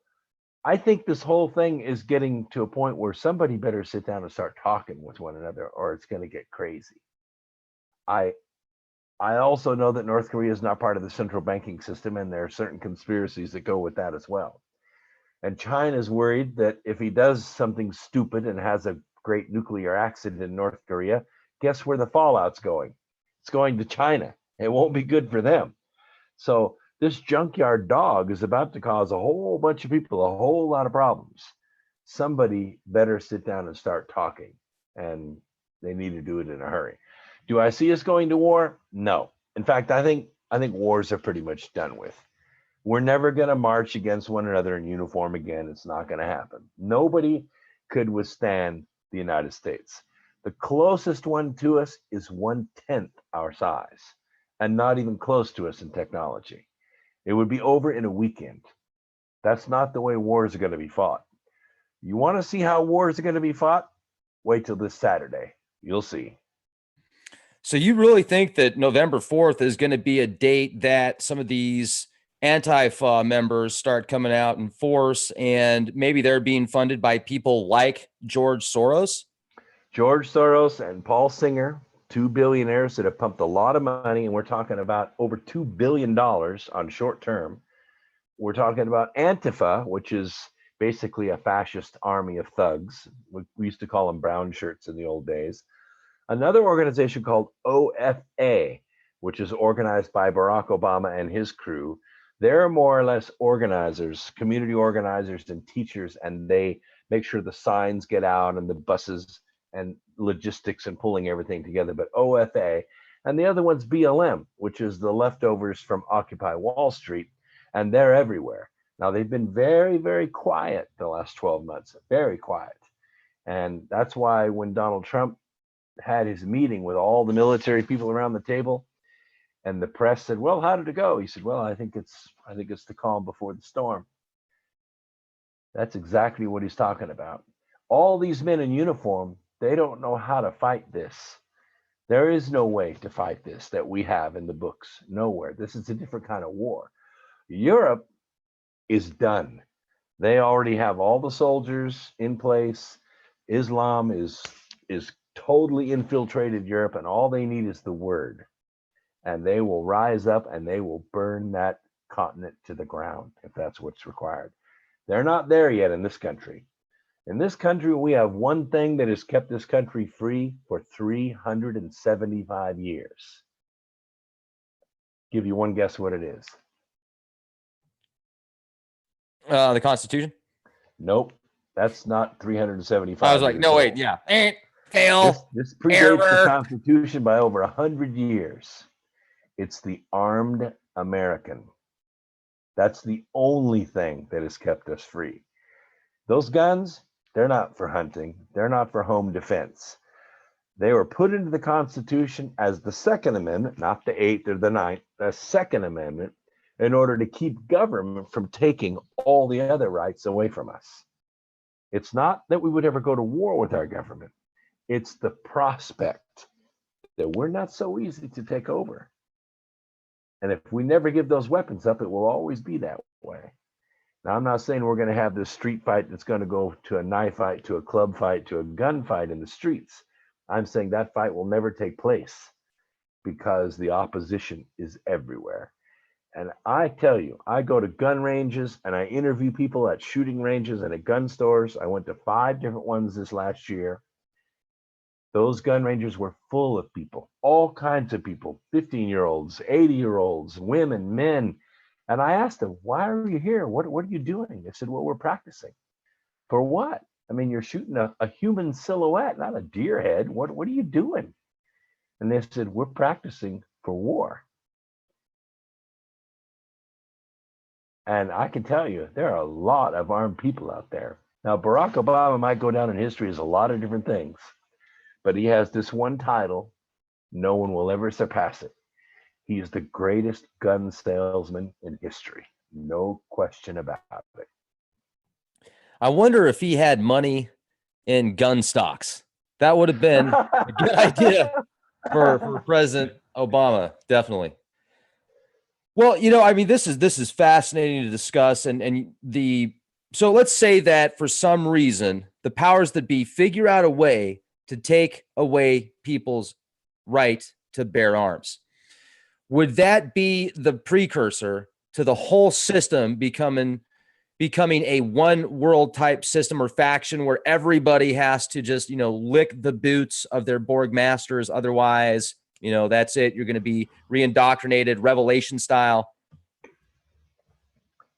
I think this whole thing is getting to a point where somebody better sit down and start talking with one another, or it's going to get crazy. I also know that North Korea is not part of the central banking system, and there are certain conspiracies that go with that as well. And China's worried that if he does something stupid and has a great nuclear accident in North Korea, guess where the fallout's going? It's going to China. It won't be good for them. So this junkyard dog is about to cause a whole bunch of people a whole lot of problems. Somebody better sit down and start talking, and they need to do it in a hurry. Do I see us going to war? No. In fact, I think wars are pretty much done with. We're never going to march against one another in uniform again. It's not going to happen. Nobody could withstand the United States. The closest one to us is 1/10 our size, and not even close to us in technology. It would be over in a weekend. That's not the way wars are going to be fought. You want to see how wars are going to be fought? Wait till this Saturday. You'll see. So you really think that November 4th is going to be a date that some of these Antifa members start coming out in force, and maybe they're being funded by people like George Soros? George Soros and Paul Singer, two billionaires that have pumped a lot of money, and we're talking about over $2 billion on short term. We're talking about Antifa, which is basically a fascist army of thugs. We used to call them brown shirts in the old days. Another organization called OFA, which is organized by Barack Obama and his crew. They're more or less organizers, community organizers and teachers, and they make sure the signs get out and the buses and logistics and pulling everything together. But OFA, and the other one's BLM, which is the leftovers from Occupy Wall Street, and they're everywhere. Now, they've been very, very quiet the last 12 months, very quiet. And that's why when Donald Trump had his meeting with all the military people around the table, and the press said, well, how did it go? He said, well, I think it's the calm before the storm. That's exactly what he's talking about. All these men in uniform, they don't know how to fight this. There is no way to fight this that we have in the books. Nowhere. This is a different kind of war. Europe is done. They already have all the soldiers in place. Islam is totally infiltrated Europe, and all they need is the word. And they will rise up and they will burn that continent to the ground if that's what's required. They're not there yet in this country. In this country, we have one thing that has kept this country free for 375 years. Give you one guess what it is. The Constitution? Nope, that's not 375. I was like, no, wait, yeah. Fail. This predates the Constitution by over 100 years. It's the armed American. That's the only thing that has kept us free. Those guns, they're not for hunting. They're not for home defense. They were put into the Constitution as the Second Amendment, not the Eighth or the Ninth, the Second Amendment, in order to keep government from taking all the other rights away from us. It's not that we would ever go to war with our government. It's the prospect that we're not so easy to take over. And if we never give those weapons up, it will always be that way. Now, I'm not saying we're going to have this street fight that's going to go to a knife fight, to a club fight, to a gun fight in the streets. I'm saying that fight will never take place because the opposition is everywhere. And I tell you, I go to gun ranges and I interview people at shooting ranges and at gun stores. I went to 5 different ones this last year. Those gun ranges were full of people, all kinds of people, 15-year-olds, 80-year-olds, women, men. And I asked them, why are you here? What are you doing? They said, well, we're practicing. For what? I mean, you're shooting a human silhouette, not a deer head. What are you doing? And they said, we're practicing for war. And I can tell you, there are a lot of armed people out there. Now, Barack Obama might go down in history as a lot of different things, but he has this one title. No one will ever surpass it. He is the greatest gun salesman in history. No question about it. I wonder if he had money in gun stocks. That would have been a good idea for President Obama, definitely. Well, I mean, this is fascinating to discuss, so let's say that for some reason the powers that be figure out a way to take away people's right to bear arms. Would that be the precursor to the whole system becoming a one world type system or faction where everybody has to just, lick the boots of their Borg masters? Otherwise, that's it. You're going to be reindoctrinated, Revelation style.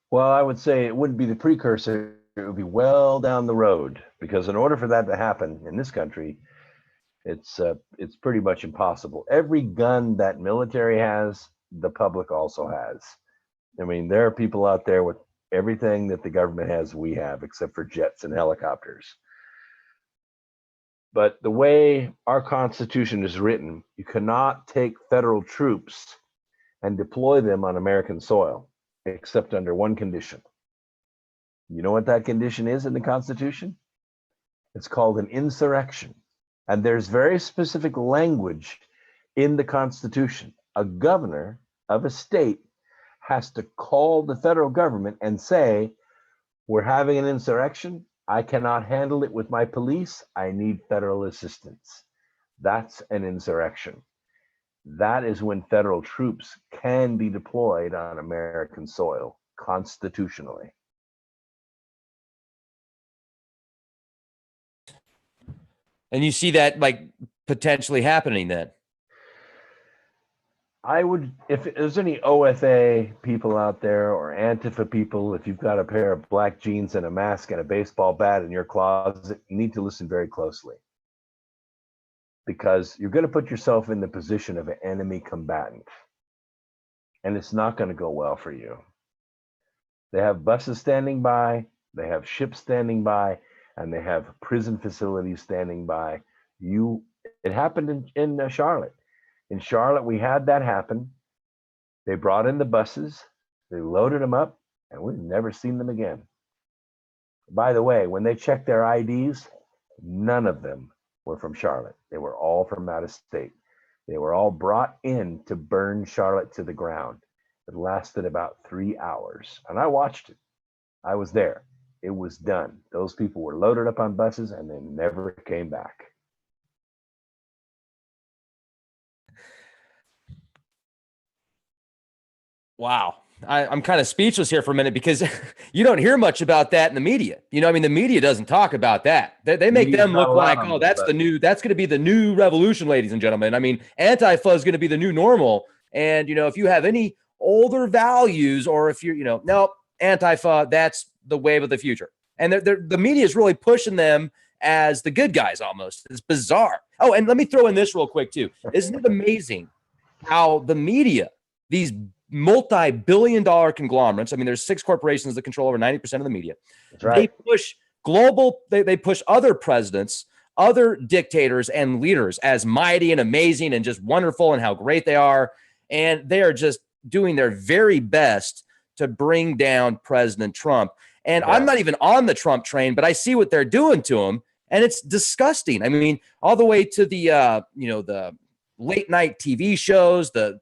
Well, I would say it wouldn't be the precursor. It would be well down the road, because in order for that to happen in this country, it's pretty much impossible. Every gun that military has, the public also has. I mean, there are people out there with everything that the government has, we have, except for jets and helicopters. But the way our Constitution is written, you cannot take federal troops and deploy them on American soil, except under one condition. You know what that condition is in the Constitution? It's called an insurrection. And there's very specific language in the Constitution. A governor of a state has to call the federal government and say, we're having an insurrection. I cannot handle it with my police. I need federal assistance. That's an insurrection. That is when federal troops can be deployed on American soil constitutionally. And you see that potentially happening then? I would, if there's any OFA people out there or Antifa people, if you've got a pair of black jeans and a mask and a baseball bat in your closet, you need to listen very closely, because you're going to put yourself in the position of an enemy combatant, and it's not going to go well for you. They have buses standing by, they have ships standing by, and they have prison facilities standing by. It happened in Charlotte. In Charlotte, we had that happen. They brought in the buses, they loaded them up, and we've never seen them again. By the way, when they checked their IDs, none of them were from Charlotte. They were all from out of state. They were all brought in to burn Charlotte to the ground. It lasted about 3 hours, and I watched it. I was there. It was done. Those people were loaded up on buses and they never came back. Wow. I'm kind of speechless here for a minute, because you don't hear much about that in the media. I mean, the media doesn't talk about that. They make them look like, oh, that's going to be the new revolution, ladies and gentlemen. I mean, Antifa is going to be the new normal. And, if you have any older values, or if you're, no, Antifa, that's the wave of the future. And the media is really pushing them as the good guys almost. It's bizarre. Oh, and let me throw in this real quick too. Isn't it amazing how the media, these multi-billion-dollar conglomerates, I mean, there's 6 corporations that control over 90% of the media. That's right. They push other presidents, other dictators and leaders as mighty and amazing and just wonderful and how great they are. And they are just doing their very best to bring down President Trump. And I'm not even on the Trump train, but I see what they're doing to him, and it's disgusting. I mean, all the way to the late night TV shows, the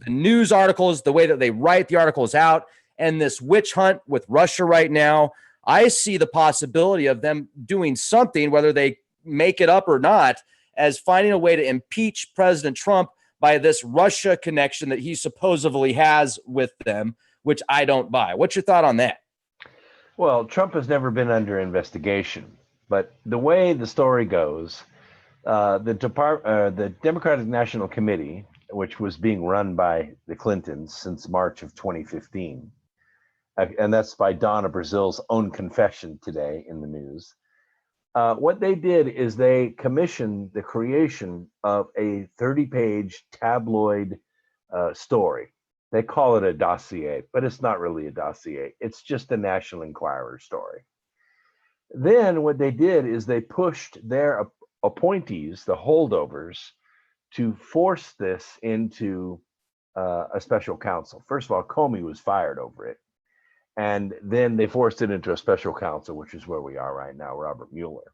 news articles, the way that they write the articles out, and this witch hunt with Russia right now. I see the possibility of them doing something, whether they make it up or not, as finding a way to impeach President Trump by this Russia connection that he supposedly has with them, which I don't buy. What's your thought on that? Well, Trump has never been under investigation, but the way the story goes, The Democratic National Committee, which was being run by the Clintons since March of 2015, and that's by Donna Brazil's own confession today in the news. What they did is they commissioned the creation of a 30-page tabloid story. They call it a dossier, but it's not really a dossier. It's just a National Enquirer story. Then what they did is they pushed their appointees, the holdovers, to force this into a special counsel. First of all, Comey was fired over it. And then they forced it into a special counsel, which is where we are right now, Robert Mueller.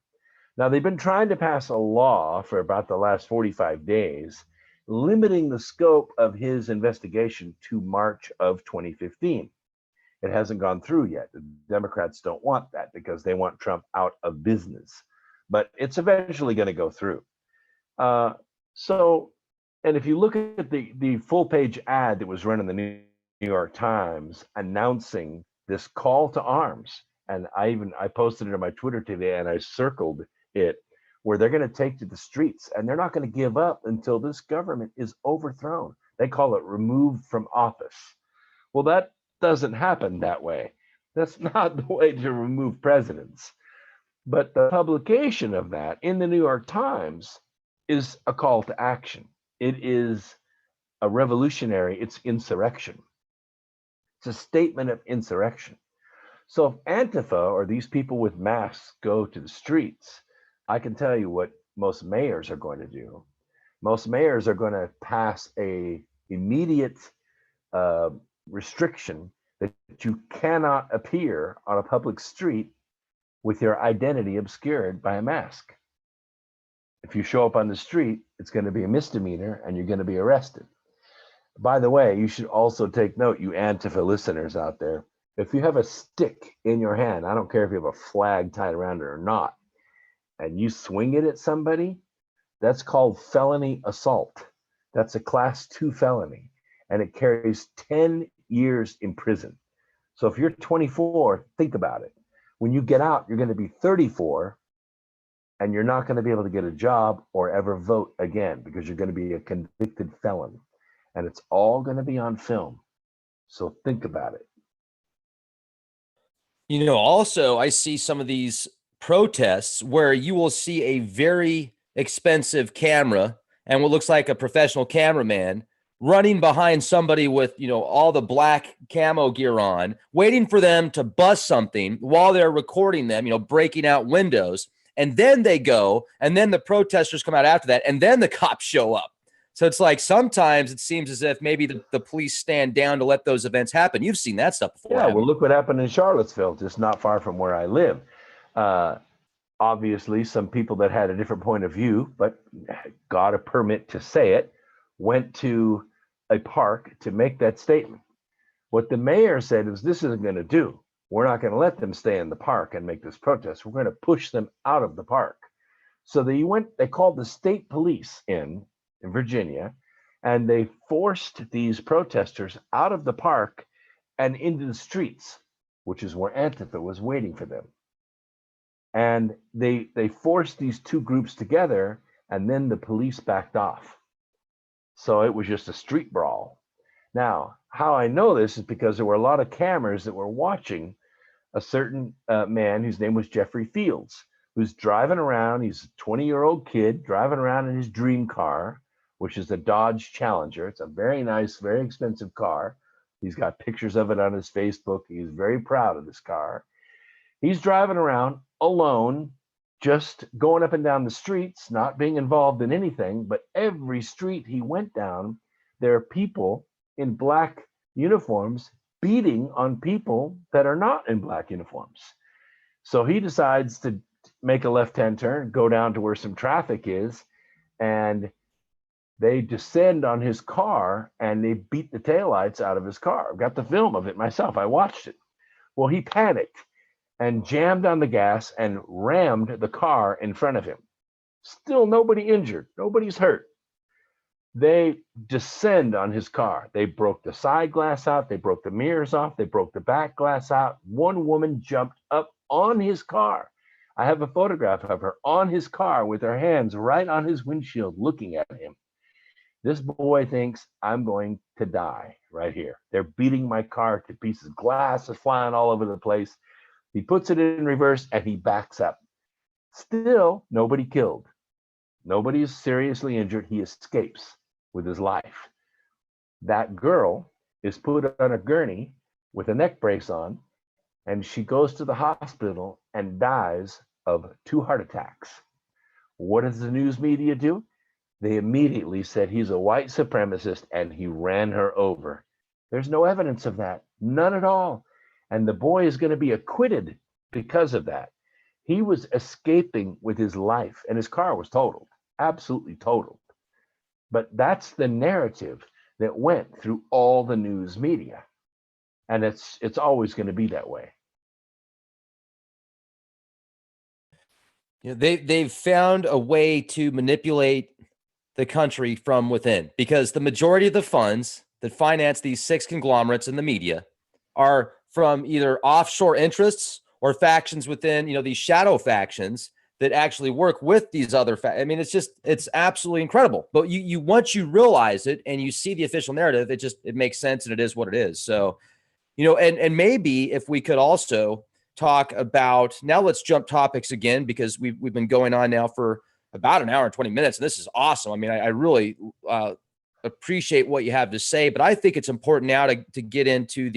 Now, they've been trying to pass a law for about the last 45 days, limiting the scope of his investigation to March of 2015. It hasn't gone through yet. The Democrats don't want that because they want Trump out of business. But it's eventually going to go through. And if you look at the full-page ad that was run in the New York Times announcing this call to arms, and I posted it on my Twitter today and I circled it, where they're going to take to the streets and they're not going to give up until this government is overthrown. They call it removed from office. Well, that doesn't happen that way. That's not the way to remove presidents. But the publication of that in the New York Times is a call to action. It is a revolutionary, it's insurrection. It's a statement of insurrection. So if Antifa or these people with masks go to the streets, I can tell you what most mayors are going to do. Most mayors are going to pass a immediate restriction that you cannot appear on a public street with your identity obscured by a mask. If you show up on the street, it's going to be a misdemeanor and you're going to be arrested. By the way, you should also take note, you Antifa listeners out there, if you have a stick in your hand, I don't care if you have a flag tied around it or not, and you swing it at somebody, that's called felony assault. That's a class 2 felony, and it carries 10 years in prison. So if you're 24, think about it. When you get out, you're going to be 34, and you're not going to be able to get a job or ever vote again because you're going to be a convicted felon. And it's all going to be on film. So think about it. Also, I see some of these protests where you will see a very expensive camera and what looks like a professional cameraman running behind somebody with, all the black camo gear on, waiting for them to bust something while they're recording them, breaking out windows. And then they go, and then the protesters come out after that, and then the cops show up. So it's like sometimes it seems as if maybe the police stand down to let those events happen. You've seen that stuff before. Yeah, well, look what happened in Charlottesville, just not far from where I live. Obviously, some people that had a different point of view, but got a permit to say it, went to a park to make that statement. What the mayor said is, this isn't going to do. We're not going to let them stay in the park and make this protest. We're going to push them out of the park. So they called the state police in Virginia, and they forced these protesters out of the park and into the streets, which is where Antifa was waiting for them. And they forced these two groups together, and then the police backed off. So it was just a street brawl. Now, how I know this is because there were a lot of cameras that were watching a certain man whose name was Jeffrey Fields, who's driving around. He's a 20-year-old kid driving around in his dream car, which is a Dodge Challenger. It's a very nice, very expensive car. He's got pictures of it on his Facebook. He's very proud of this car. He's driving around alone, just going up and down the streets, not being involved in anything. But every street he went down, there are people in black uniforms beating on people that are not in black uniforms. So he decides to make a left-hand turn, go down to where some traffic is, and they descend on his car and they beat the taillights out of his car. I've got the film of it myself. I watched it. Well, he panicked and jammed on the gas and rammed the car in front of him. Still nobody injured. Nobody's hurt. They descend on his car. They broke the side glass out. They broke the mirrors off. They broke the back glass out. One woman jumped up on his car. I have a photograph of her on his car with her hands right on his windshield looking at him. This boy thinks I'm going to die right here. They're beating my car to pieces. Glass is flying all over the place. He puts it in reverse and he backs up. Still, nobody killed. Nobody is seriously injured. He escapes with his life. That girl is put on a gurney with a neck brace on, and she goes to the hospital and dies of 2 heart attacks. What does the news media do? They immediately said he's a white supremacist and he ran her over. There's no evidence of that, none at all. And the boy is going to be acquitted because of that. He was escaping with his life and his car was totaled, absolutely totaled. But that's the narrative that went through all the news media. And it's always going to be that way. You know, they've found a way to manipulate the country from within, because the majority of the funds that finance these 6 conglomerates in the media are from either offshore interests or factions within, you know, these shadow factions that actually work with these other I mean, it's absolutely incredible. But you once you realize it and you see the official narrative, it makes sense and it is what it is. So, you know, and maybe if we could also talk about, now let's jump topics again, because we've been going on now for about an hour and 20 minutes. And this is awesome. I mean, I really appreciate what you have to say, but I think it's important now to get into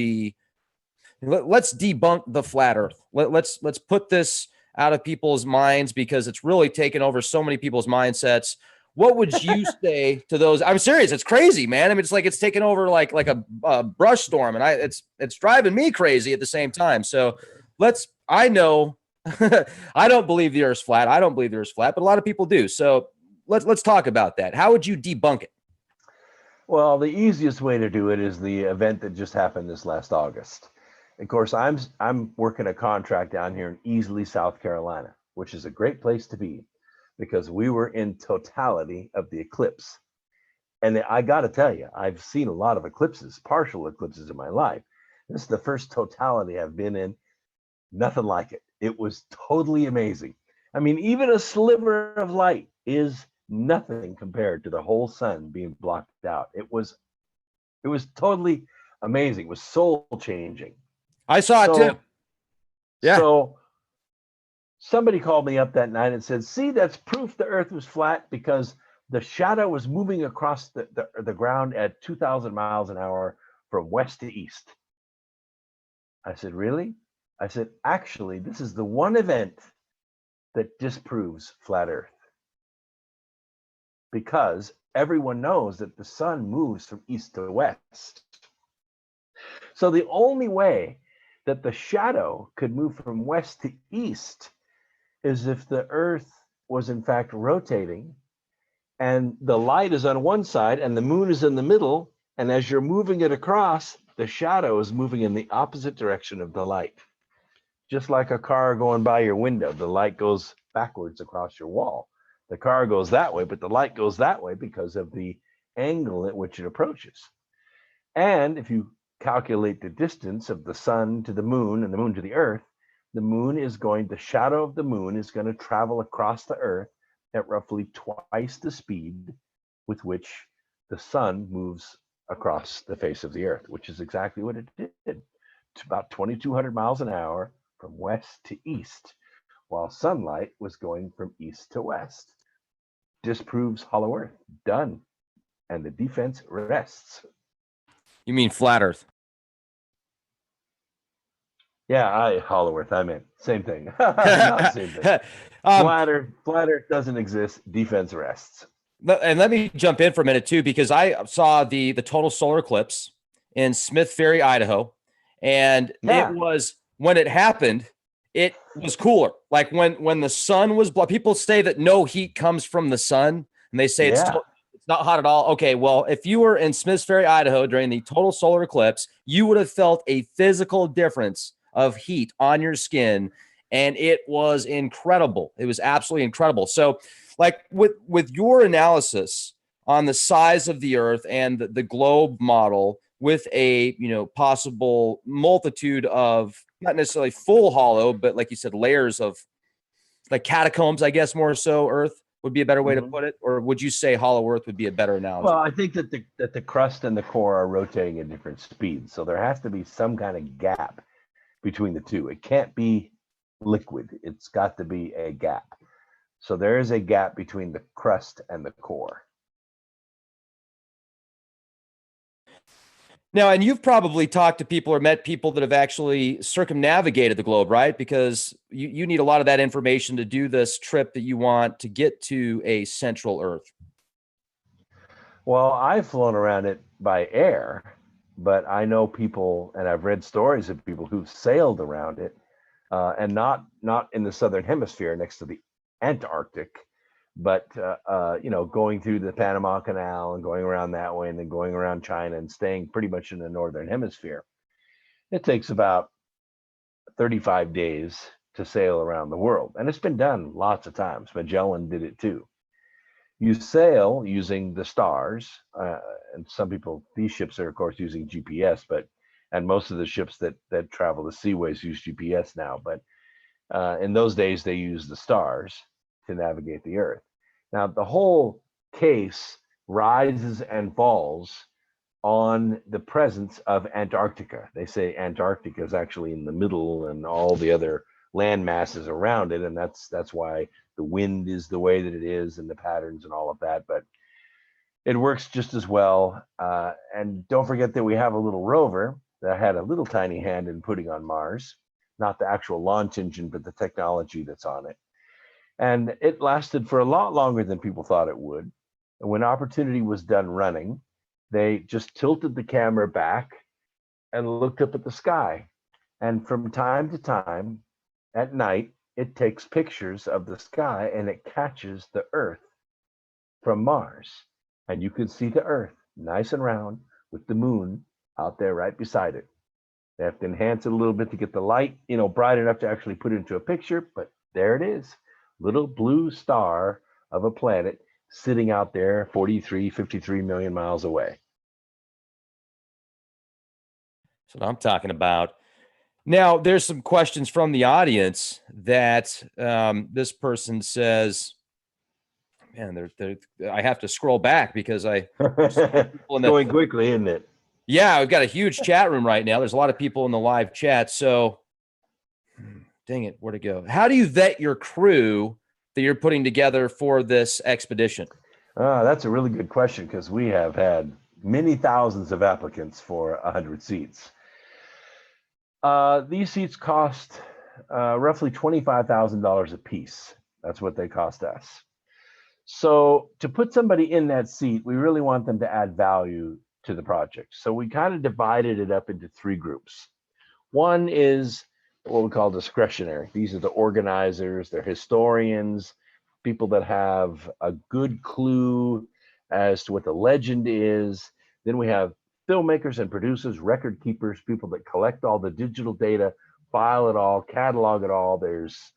let's debunk the flat earth. Let's put this out of people's minds, because it's really taken over so many people's mindsets. What would you say to those? I'm serious. It's crazy, man. I mean, it's like it's taken over like a brush storm, and it's driving me crazy at the same time. So I know I don't believe the earth's flat. I don't believe the earth's flat, but a lot of people do. So let's talk about that. How would you debunk it? Well, the easiest way to do it is the event that just happened this last August. Of course, I'm working a contract down here in Easley, South Carolina, which is a great place to be because we were in totality of the eclipse. And I got to tell you, I've seen a lot of eclipses, partial eclipses in my life. This is the first totality I've been in. Nothing like it. It was totally amazing. I mean, even a sliver of light is nothing compared to the whole sun being blocked out. It was totally amazing. It was soul changing. I saw it too. Yeah. So somebody called me up that night and said, see, that's proof the earth was flat because the shadow was moving across the ground at 2,000 miles an hour from west to east. I said, really? I said, actually, this is the one event that disproves flat earth, because everyone knows that the sun moves from east to west. So the only way that the shadow could move from west to east is if the earth was in fact rotating and the light is on one side and the moon is in the middle, and as you're moving it across, the shadow is moving in the opposite direction of the light. Just like a car going by your window, the light goes backwards across your wall. The car goes that way, but the light goes that way because of the angle at which it approaches. And if you calculate the distance of the sun to the moon and the moon to the earth, the shadow of the moon is going to travel across the earth at roughly twice the speed with which the sun moves across the face of the earth, which is exactly what it did. It's about 2,200 miles an hour from west to east, while sunlight was going from east to west. Disproves hollow earth. Done. And the defense rests. You mean flat earth? Yeah, hollow earth. I meant same thing. Not same thing. Flat earth doesn't exist. Defense rests. And let me jump in for a minute too, because I saw the total solar eclipse in Smith Ferry, Idaho, and it was, when it happened, it was cooler. Like when the sun was people say that no heat comes from the sun, and they say it's not hot at all. Okay, well, if you were in Smiths Ferry, Idaho during the total solar eclipse, you would have felt a physical difference of heat on your skin, and it was incredible. It was absolutely incredible. So, like with your analysis on the size of the earth and the globe model, with a possible multitude of, not necessarily full hollow, but like you said, layers of like catacombs, I guess more so Earth would be a better way to Mhm. put it? Or would you say hollow Earth would be a better Well, analogy? I think that the crust and the core are rotating at different speeds, so there has to be some kind of gap between the two. It can't be liquid. It's got to be a gap. So there is a gap between the crust and the core. Now, and you've probably talked to people or met people that have actually circumnavigated the globe, right? Because you need a lot of that information to do this trip that you want to get to a central Earth. Well, I've flown around it by air, but I know people, and I've read stories of people who've sailed around it, and not in the southern hemisphere next to the Antarctic, but going through the Panama Canal and going around that way, and then going around China and staying pretty much in the northern hemisphere. It takes about 35 days to sail around the world, and it's been done lots of times. Magellan did it too. You sail using the stars, and some people, these ships are of course using GPS, and most of the ships that travel the seaways use GPS now, but in those days they used the stars to navigate the Earth. Now the whole case rises and falls on the presence of Antarctica. They say Antarctica is actually in the middle and all the other land masses around it, and that's why the wind is the way that it is and the patterns and all of that. But it works just as well. And don't forget that we have a little rover that had a little tiny hand in putting on Mars, not the actual launch engine, but the technology that's on it. And it lasted for a lot longer than people thought it would. And when Opportunity was done running, they just tilted the camera back and looked up at the sky. And from time to time at night, it takes pictures of the sky and it catches the Earth from Mars. And you can see the Earth nice and round with the moon out there right beside it. They have to enhance it a little bit to get the light, bright enough to actually put it into a picture, but there it is. Little blue star of a planet sitting out there 43, 53 million miles away. That's what I'm talking about. Now, there's some questions from the audience that this person says, man, I have to scroll back because It's going quickly, isn't it? Yeah, we've got a huge chat room right now. There's a lot of people in the live chat. So, dang it, where'd it go? How do you vet your crew that you're putting together for this expedition? That's a really good question because we have had many thousands of applicants for 100 seats. These seats cost roughly $25,000 a piece. That's what they cost us. So to put somebody in that seat, we really want them to add value to the project. So we kind of divided it up into three groups. One is what we call discretionary. These are the organizers, they're historians, people that have a good clue as to what the legend is. Then we have filmmakers and producers, record keepers, people that collect all the digital data, file it all, catalog it all. There's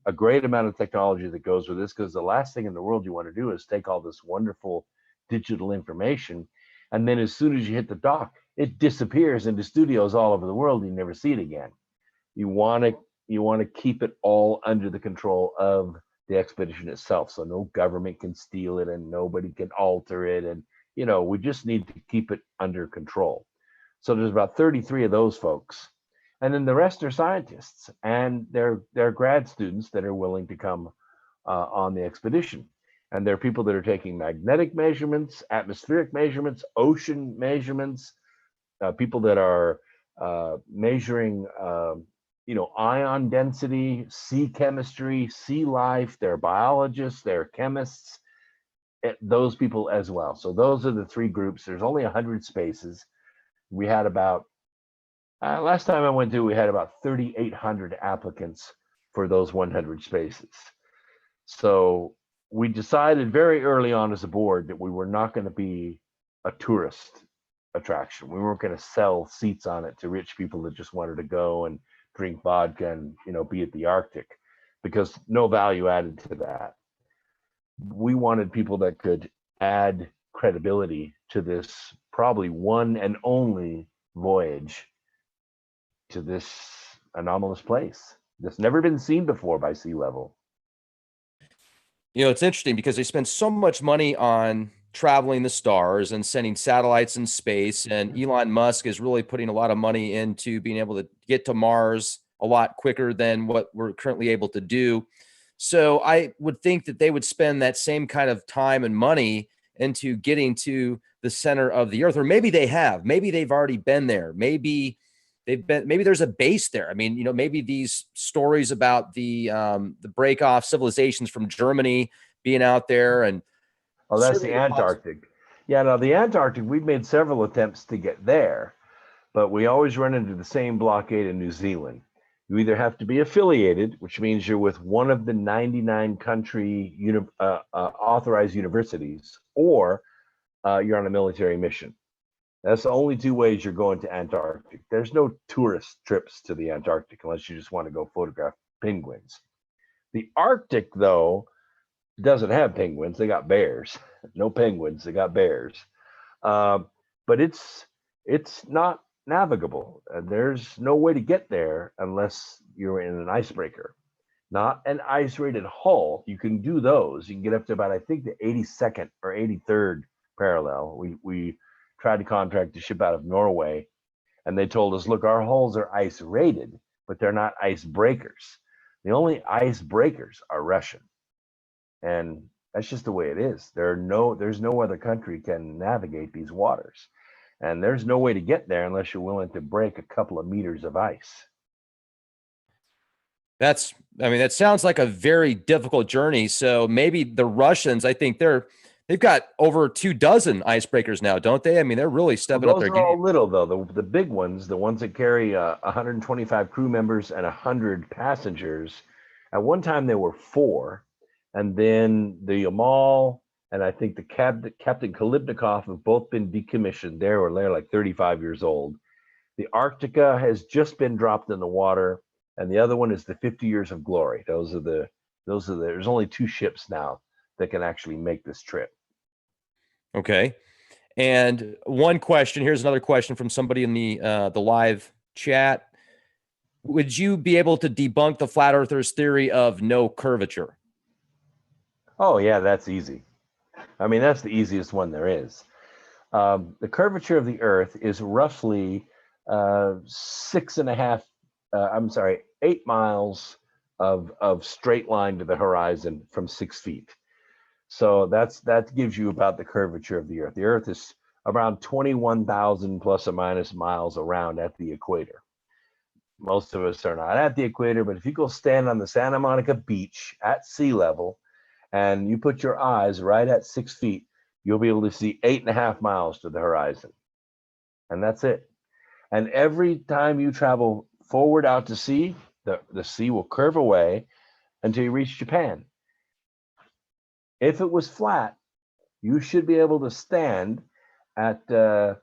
a great amount of technology that goes with this because the last thing in the world you want to do is take all this wonderful digital information and then as soon as you hit the dock, it disappears into studios all over the world and you never see it again. You want to keep it all under the control of the expedition itself, so no government can steal it and nobody can alter it, and we just need to keep it under control. So there's about 33 of those folks, and then the rest are scientists and they're grad students that are willing to come on the expedition. And there are people that are taking magnetic measurements, atmospheric measurements, ocean measurements, people that are measuring ion density, sea chemistry, sea life. They're biologists, they're chemists, those people as well. So those are the three groups. There's only 100 spaces. We had about, last time I went through, we had about 3,800 applicants for those 100 spaces. So we decided very early on as a board that we were not going to be a tourist attraction. We weren't going to sell seats on it to rich people that just wanted to go and drink vodka and be at the Arctic, because no value added to that. We wanted people that could add credibility to this probably one and only voyage to this anomalous place that's never been seen before by sea level. You know, it's interesting because they spend so much money on traveling the stars and sending satellites in space. And Elon Musk is really putting a lot of money into being able to get to Mars a lot quicker than what we're currently able to do. So I would think that they would spend that same kind of time and money into getting to the center of the earth, or maybe they have, maybe they've already been there. Maybe there's a base there. I mean, you know, maybe these stories about the break off civilizations from Germany being out there, and Oh, that's the certainly the Antarctic. Yeah, no, the Antarctic, we've made several attempts to get there, but we always run into the same blockade in New Zealand. You either have to be affiliated, which means you're with one of the 99 country authorized universities, or you're on a military mission. That's the only two ways you're going to Antarctic. There's no tourist trips to the Antarctic unless you just want to go photograph penguins. The Arctic, though, doesn't have penguins. They got bears. No penguins. They got bears. But it's not navigable. There's no way to get there unless you're in an icebreaker, not an ice-rated hull. You can do those. You can get up to about, I think, the 82nd or 83rd parallel. We tried to contract a ship out of Norway, and they told us, look, our hulls are ice-rated, but they're not icebreakers. The only icebreakers are Russian. And that's just the way it is. There's no other country can navigate these waters. And there's no way to get there unless you're willing to break a couple of meters of ice. I mean, that sounds like a very difficult journey. So maybe the Russians, I think they've got over 24 icebreakers now, don't they? I mean, they're really stepping Well, up those their are all game. little, though. The big ones, the ones that carry 125 crew members and 100 passengers. At one time, there were four. And then the Yamal and I think the Captain Kalibnikov have both been decommissioned. They're like 35 years old. The Arctica has just been dropped in the water, and the other one is the 50 Years of Glory. There's only two ships now that can actually make this trip. Okay. And one question, here's another question from somebody in the live chat. Would you be able to debunk the flat earthers theory of no curvature? Oh yeah, that's easy. I mean, that's the easiest one there is. The curvature of the Earth is roughly 8 miles of straight line to the horizon from 6 feet. So that gives you about the curvature of the Earth. The Earth is around 21,000 plus or minus miles around at the equator. Most of us are not at the equator, but if you go stand on the Santa Monica beach at sea level and you put your eyes right at 6 feet, you'll be able to see 8.5 miles to the horizon. And that's it. And every time you travel forward out to sea, the sea will curve away until you reach Japan. If it was flat, you should be able to stand at, Daidocho,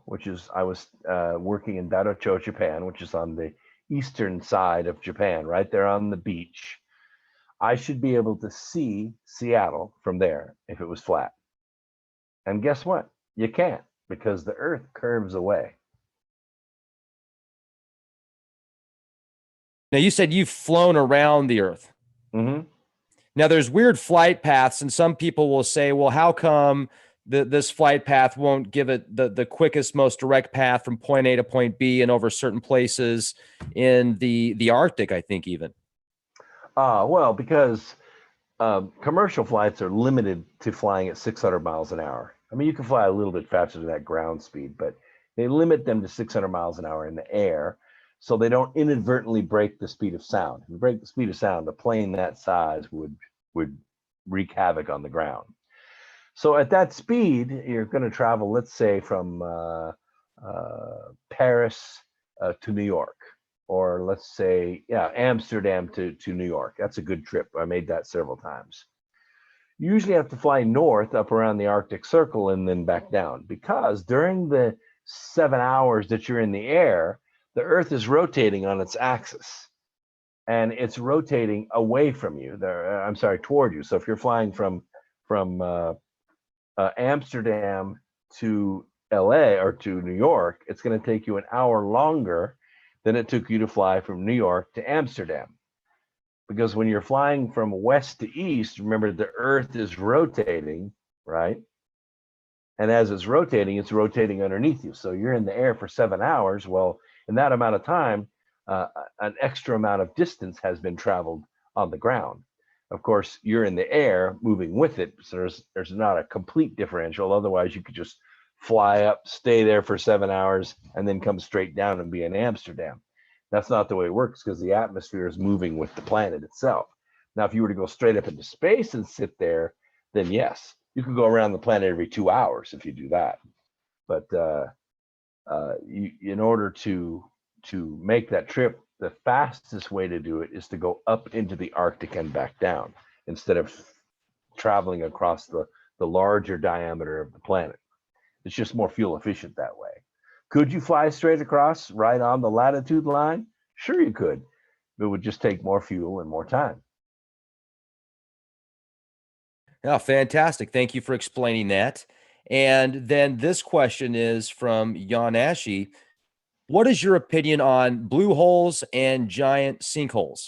which is, I was working in Daidocho, Japan, which is on the eastern side of Japan, right there on the beach. I should be able to see Seattle from there if it was flat. And guess what? You can't, because the Earth curves away. Now, you said you've flown around the Earth. Mm-hmm. Now, there's weird flight paths, and some people will say, well, how come this flight path won't give it the quickest, most direct path from point A to point B and over certain places in the Arctic, I think even? Well, because commercial flights are limited to flying at 600 miles an hour. I mean, you can fly a little bit faster than that ground speed, but they limit them to 600 miles an hour in the air so they don't inadvertently break the speed of sound. If you break the speed of sound, a plane that size would wreak havoc on the ground. So at that speed, you're going to travel, let's say, from Paris to New York, or let's say, Amsterdam to New York. That's a good trip. I made that several times. You usually have to fly north up around the Arctic Circle and then back down, because during the 7 hours that you're in the air, the Earth is rotating on its axis, and it's rotating away from you. Toward you. So if you're flying from Amsterdam to LA or to New York, it's going to take you an hour longer than it took you to fly from New York to Amsterdam. because when you're flying from west to east, remember the Earth is rotating, right? And as it's rotating underneath you. So you're in the air for 7 hours. Well, in that amount of time, an extra amount of distance has been traveled on the ground. Of course, you're in the air moving with it. So there's not a complete differential. Otherwise, you could just fly up, stay there for 7 hours, and then come straight down and be in Amsterdam. That's not the way it works because the atmosphere is moving with the planet itself. Now, if you were to go straight up into space and sit there, then yes, you could go around the planet every 2 hours if you do that. But in order to make that trip, the fastest way to do it is to go up into the Arctic and back down instead of traveling across the larger diameter of the planet. It's just more fuel efficient that way. Could you fly straight across right on the latitude line? Sure, you could. It would just take more fuel and more time. Yeah, fantastic. Thank you for explaining that. And then this question is from Yanashi. What is your opinion on blue holes and giant sinkholes?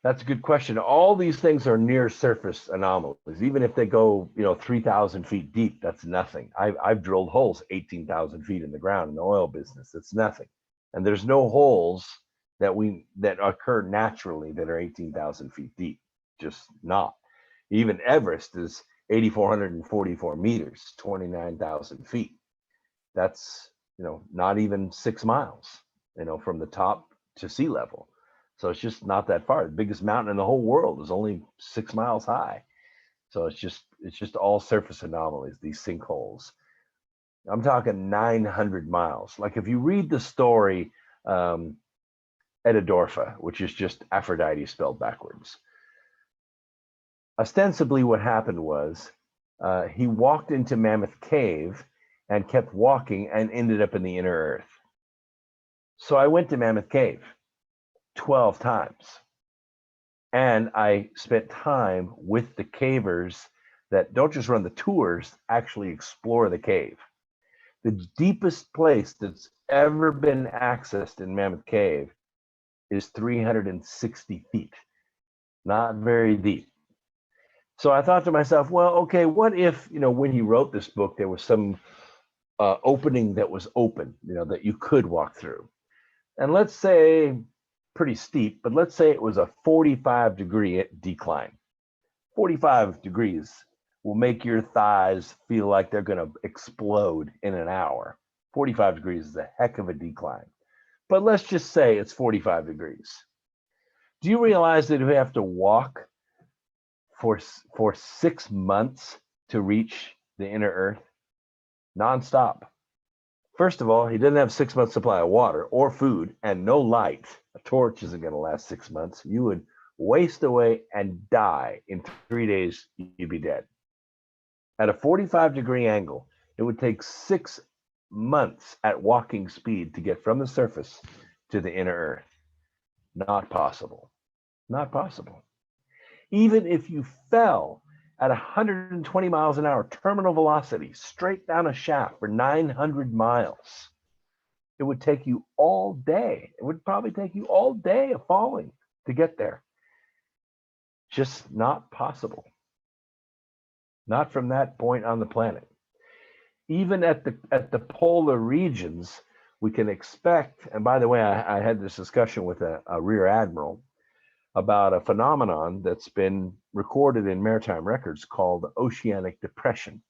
That's a good question. All these things are near surface anomalies. Even if they go, 3,000 feet deep, that's nothing. I've drilled holes 18,000 feet in the ground in the oil business. It's nothing. And there's no holes that occur naturally that are 18,000 feet deep. Just not. Even Everest is 8,444 meters, 29,000 feet. That's, not even 6 miles, from the top to sea level. So it's just not that far. The biggest mountain in the whole world is only 6 miles high. So it's just all surface anomalies, these sinkholes. I'm talking 900 miles. Like if you read the story, Edidorfa, which is just Aphrodite spelled backwards. Ostensibly what happened was he walked into Mammoth Cave and kept walking and ended up in the inner earth. So I went to Mammoth Cave 12 times. And I spent time with the cavers that don't just run the tours, actually explore the cave. The deepest place that's ever been accessed in Mammoth Cave is 360 feet. Not very deep. So I thought to myself, well, okay, what if, when he wrote this book, there was some opening that was open, that you could walk through. And let's say, pretty steep, but let's say it was a 45-degree decline. 45 degrees will make your thighs feel like they're going to explode in an hour. 45 degrees is a heck of a decline. But let's just say it's 45 degrees. Do you realize that you have to walk for 6 months to reach the inner earth? Nonstop. First of all, he didn't have 6 months supply of water or food and no light. A torch isn't going to last 6 months. You would waste away and die. In 3 days, you'd be dead. At a 45-degree angle, it would take 6 months at walking speed to get from the surface to the inner earth. Not possible. Not possible. Even if you fell at 120 miles an hour terminal velocity straight down a shaft for 900 miles, it would take you all day. It would probably take you all day of falling to get there. Just not possible. Not from that point on the planet. Even at the polar regions, we can expect, and by the way, I had this discussion with a rear admiral about a phenomenon that's been recorded in maritime records called oceanic depression.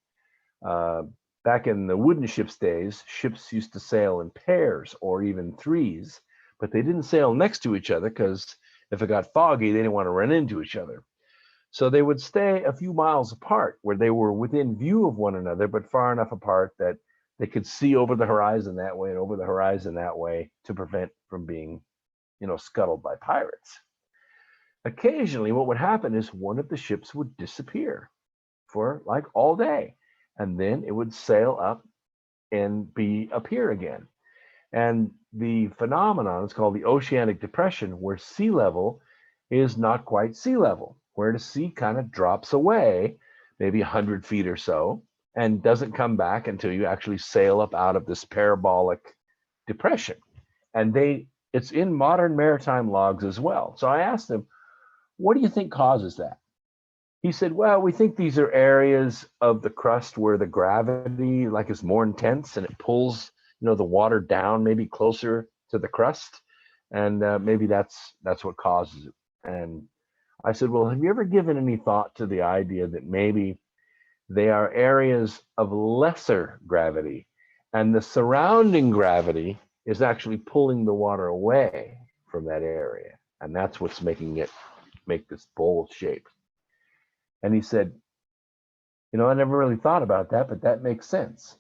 Back in the wooden ships days, ships used to sail in pairs or even threes, but they didn't sail next to each other because if it got foggy, they didn't want to run into each other. So they would stay a few miles apart where they were within view of one another, but far enough apart that they could see over the horizon that way and over the horizon that way to prevent from being, scuttled by pirates. Occasionally, what would happen is one of the ships would disappear for like all day, and then it would sail up and appear again. And the phenomenon is called the oceanic depression, where sea level is not quite sea level, where the sea kind of drops away, maybe 100 feet or so, and doesn't come back until you actually sail up out of this parabolic depression. And they It's in modern maritime logs as well. So I asked him, what do you think causes that? He said, well, we think these are areas of the crust where the gravity like is more intense and it pulls, the water down maybe closer to the crust. And maybe that's what causes it. And I said, well, have you ever given any thought to the idea that maybe they are areas of lesser gravity and the surrounding gravity is actually pulling the water away from that area? And that's what's making it make this bowl shape. And he said, I never really thought about that, but that makes sense.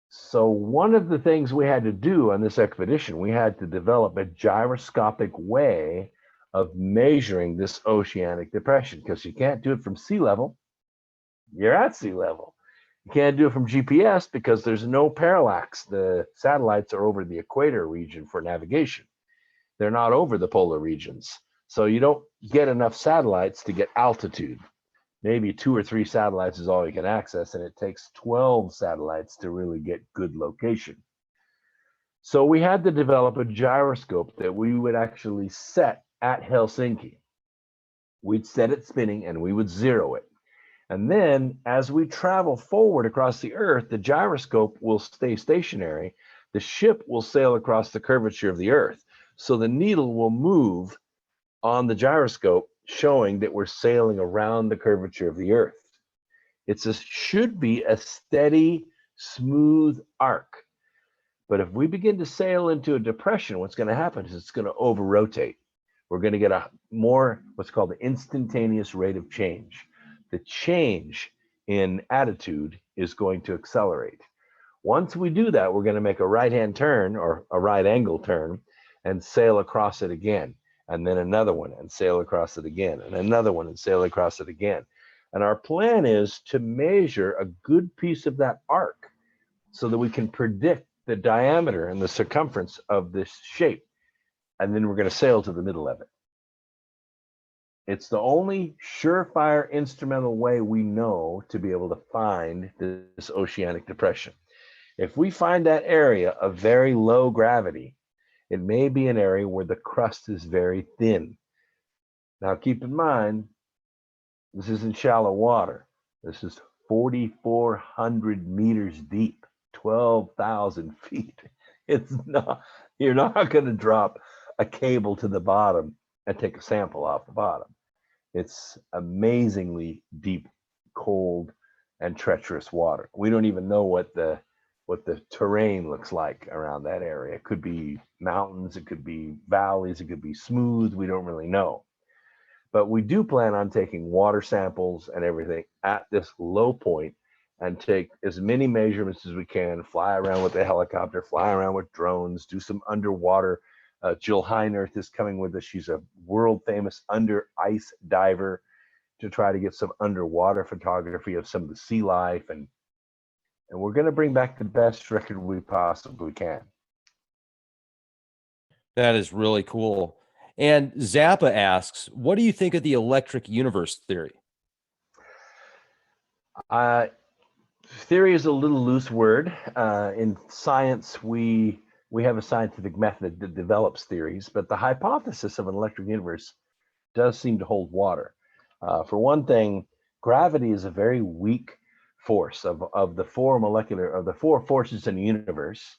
So one of the things we had to do on this expedition, we had to develop a gyroscopic way of measuring this oceanic depression, because you can't do it from sea level. You're at sea level. You can't do it from GPS because there's no parallax. The satellites are over the equator region for navigation. They're not over the polar regions. So you don't get enough satellites to get altitude. Maybe 2 or 3 satellites is all you can access, and it takes 12 satellites to really get good location. So we had to develop a gyroscope that we would actually set at Helsinki. We'd set it spinning and we would zero it. And then as we travel forward across the Earth, the gyroscope will stay stationary. The ship will sail across the curvature of the Earth. So the needle will move on the gyroscope, showing that we're sailing around the curvature of the Earth. Should be a steady, smooth arc. But if we begin to sail into a depression, what's going to happen is it's going to over-rotate. We're going to get a more, what's called the instantaneous rate of change. The change in attitude is going to accelerate. Once we do that, we're going to make a right-hand turn or a right angle turn and sail across it again. And then another one and sail across it again, and another one and sail across it again. And our plan is to measure a good piece of that arc so that we can predict the diameter and the circumference of this shape. And then we're going to sail to the middle of it. It's the only surefire instrumental way we know to be able to find this oceanic depression. If we find that area of very low gravity, it may be an area where the crust is very thin. Now, keep in mind, this isn't shallow water. This is 4,400 meters deep, 12,000 feet. You're not going to drop a cable to the bottom and take a sample off the bottom. It's amazingly deep, cold, and treacherous water. We don't even know what the terrain looks like around that area. It could be mountains, it could be valleys, it could be smooth. We don't really know. But we do plan on taking water samples and everything at this low point and take as many measurements as we can, fly around with a helicopter, fly around with drones, do some underwater. Jill Heinerth is coming with us. She's a world famous under ice diver, to try to get some underwater photography of some of the sea life. And we're going to bring back the best record we possibly can. That is really cool. And Zappa asks, what do you think of the electric universe theory? Theory is a little loose word. In science, we have a scientific method that develops theories, but the hypothesis of an electric universe does seem to hold water. For one thing, gravity is a very weak force of the four forces in the universe.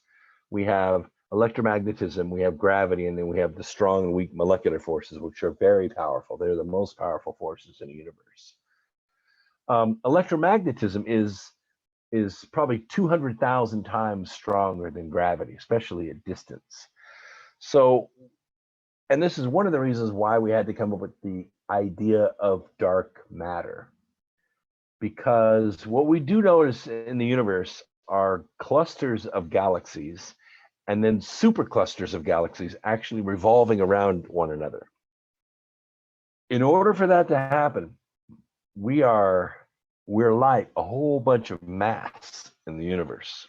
We have electromagnetism, we have gravity, and then we have the strong and weak molecular forces, which are very powerful. They're the most powerful forces in the universe. Electromagnetism is probably 200,000 times stronger than gravity, especially at distance. So, and this is one of the reasons why we had to come up with the idea of dark matter. Because what we do notice in the universe are clusters of galaxies and then superclusters of galaxies actually revolving around one another. In order for that to happen, we're like a whole bunch of mass in the universe.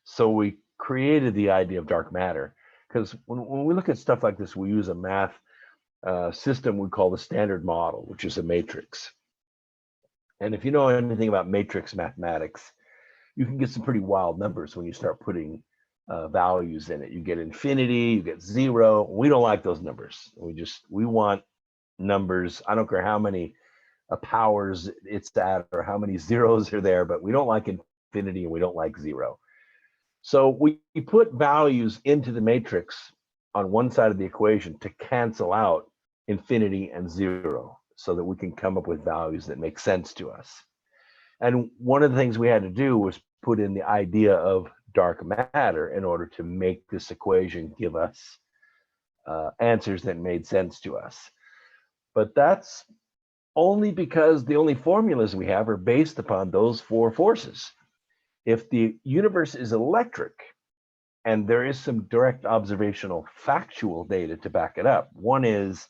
So we created the idea of dark matter, because when we look at stuff like this, we use a math system we call the standard model, which is a matrix. And if you know anything about matrix mathematics, you can get some pretty wild numbers when you start putting values in it. You get infinity, you get zero. We don't like those numbers. We want numbers. I don't care how many powers it's at or how many zeros are there, but we don't like infinity and we don't like zero. So we put values into the matrix on one side of the equation to cancel out infinity and zero so that we can come up with values that make sense to us. And one of the things we had to do was put in the idea of dark matter in order to make this equation give us answers that made sense to us. But that's only because the only formulas we have are based upon those four forces. If the universe is electric, and there is some direct observational factual data to back it up. One is